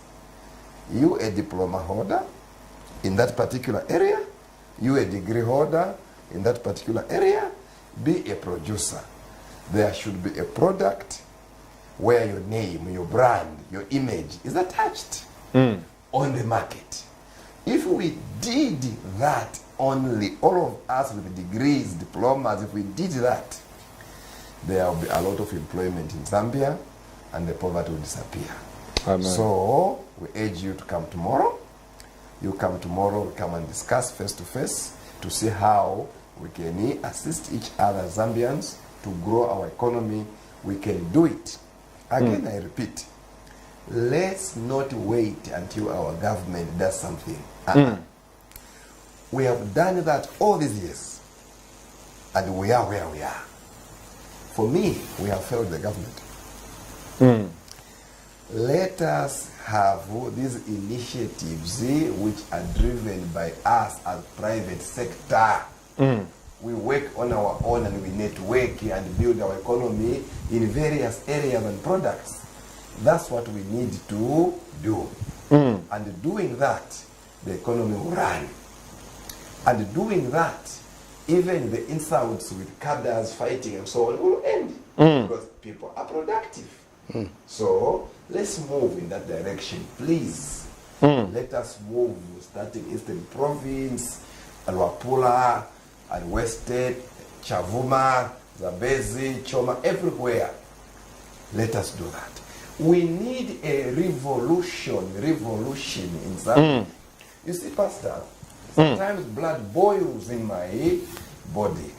You a diploma holder in that particular area, you a degree holder in that particular area, be a producer. There should be a product where your name, your brand, your image is attached on the market. If we did that only, all of us with degrees, diplomas, if we did that, there will be a lot of employment in Zambia and the poverty will disappear. Amen. So we urge you to come tomorrow. You come tomorrow, we come and discuss face to face to see how we can assist each other Zambians to grow our economy. We can do it. Again, I repeat, let's not wait until our government does something. We have done that all these years, and we are where we are. For me, we have failed the government. Let us have these initiatives which are driven by us as private sector. We work on our own and we network and build our economy in various areas and products. That's what we need to do. And doing that, the economy will run. And doing that, even the insults with cadres fighting and so on will end. Because people are productive. So let's move in that direction, please. Let us move, starting Eastern Province, Luapula, and Western, Chavuma, Zambezi, Choma, everywhere. Let us do that. We need a revolution in Zambia. You see, Pastor, sometimes blood boils in my body.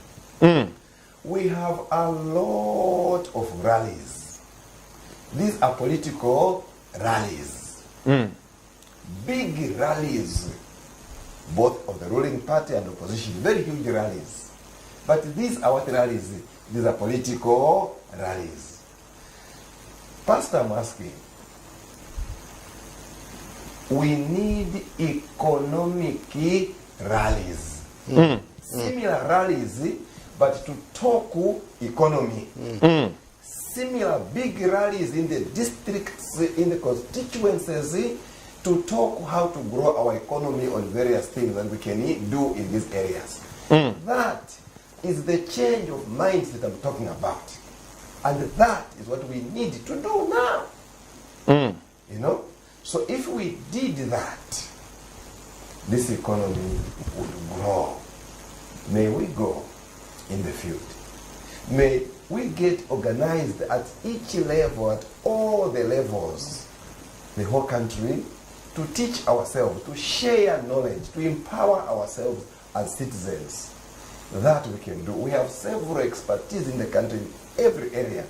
We have a lot of rallies. These are political rallies. Big rallies, both of the ruling party and opposition, very huge rallies. But these are what rallies? These are political rallies. Pastor, I'm asking, we need economic rallies. Similar rallies, but to talk economy. Similar big rallies in the districts, in the constituencies, to talk how to grow our economy on various things that we can do in these areas. That is the change of minds that I'm talking about. And that is what we need to do now. You know? So if we did that, this economy would grow. May we go in the field. May we get organized at each level, at all the levels, the whole country, to teach ourselves, to share knowledge, to empower ourselves as citizens. That we can do. We have several expertise in the country in every area.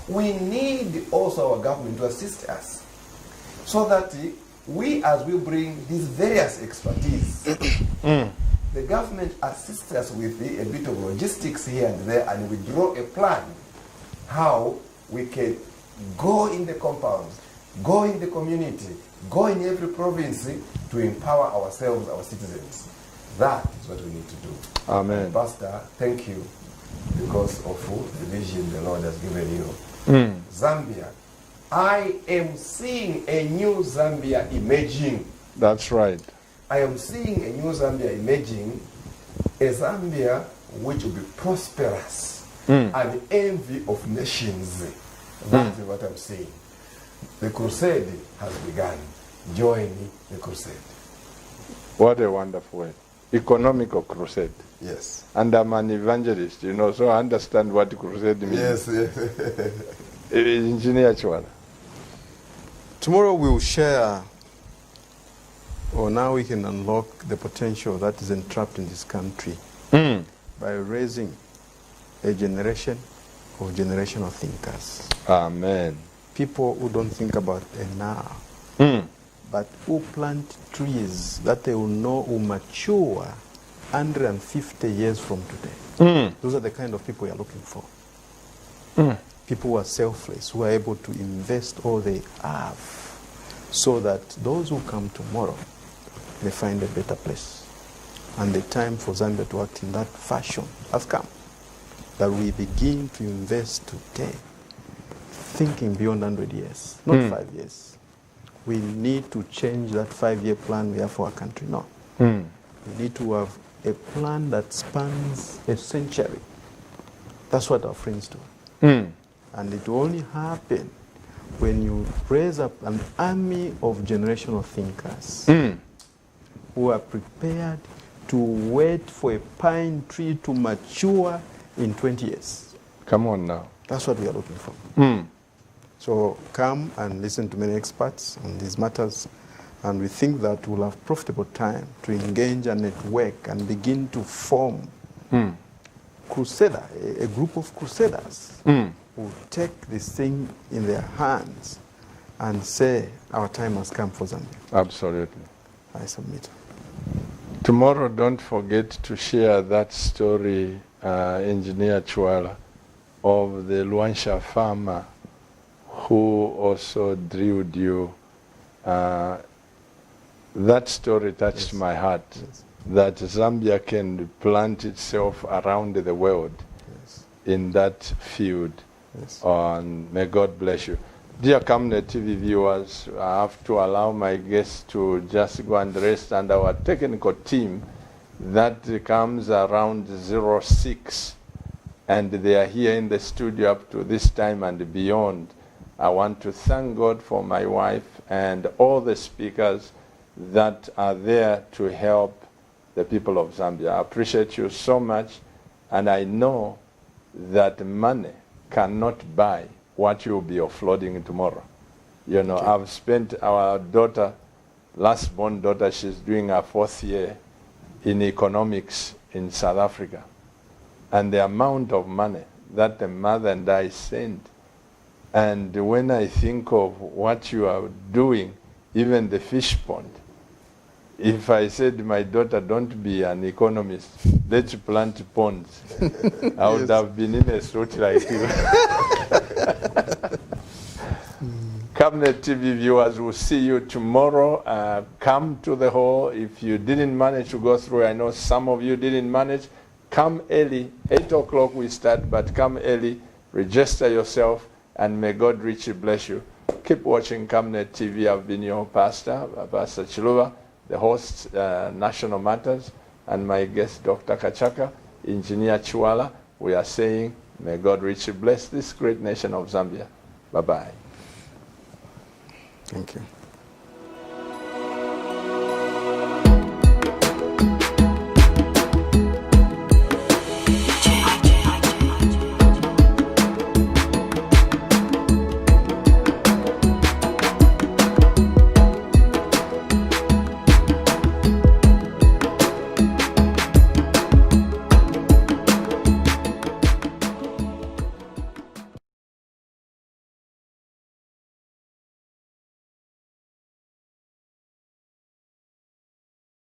We need also our government to assist us so that we, as we bring these various expertise, the government assists us with a bit of logistics here and there, and we draw a plan how we can go in the compounds, go in the community, go in every province to empower ourselves, our citizens. That is what we need to do. Amen. Pastor, thank you because of the vision the Lord has given you. Zambia, I am seeing a new Zambia emerging. That's right. I am seeing a new Zambia emerging, a Zambia which will be prosperous and envy of nations. That is what I'm saying. The crusade has begun. Join the crusade. What a wonderful word. Economical crusade. Yes. And I'm an evangelist, you know, so I understand what crusade means. Yes, yes. Engineer Chwala. Tomorrow we'll share, or now we can unlock the potential that is entrapped in this country by raising a generation of generational thinkers. Amen. People who don't think about a now, but who plant trees that they will know will mature 150 years from today. Those are the kind of people you're looking for. People who are selfless, who are able to invest all they have so that those who come tomorrow may find a better place. And the time for Zambia to act in that fashion has come. That we begin to invest today, thinking beyond 100 years, not 5 years. We need to change that 5-year plan we have for our country. No. We need to have a plan that spans a century. That's what our friends do. And it will only happen when you raise up an army of generational thinkers who are prepared to wait for a pine tree to mature in 20 years. Come on now. That's what we are looking for. So come and listen to many experts on these matters, and we think that we'll have profitable time to engage and network and begin to form crusader, a group of crusaders who take this thing in their hands and say, our time has come for Zambia. Absolutely. I submit. Tomorrow, don't forget to share that story, Engineer Chwala, of the Luansha farmer who also drilled you. That story touched my heart, that Zambia can plant itself around the world in that field. And may God bless you. Dear Camnet TV viewers, I have to allow my guests to just go and rest, and our technical team that comes around 06, and they are here in the studio up to this time and beyond. I want to thank God for my wife and all the speakers that are there to help the people of Zambia. I appreciate you so much, and I know that money cannot buy what you'll be offloading tomorrow. You know, I've spent our daughter, last-born daughter, she's doing her 4th year in economics in South Africa. And the amount of money that the mother and I sent. And when I think of what you are doing, even the fish pond, if I said, my daughter, don't be an economist, let's plant ponds, I would have been in a suit like you. Cabinet TV viewers, will see you tomorrow. Come to the hall. If you didn't manage to go through, I know some of you didn't manage, come early. 8 o'clock we start, but come early, register yourself, and may God richly bless you. Keep watching CAMNET TV. I've been your pastor, Pastor Chiluba, the host, National Matters, and my guest, Dr. Kachaka, Engineer Chwala. We are saying, may God richly bless this great nation of Zambia. Bye-bye. Thank you.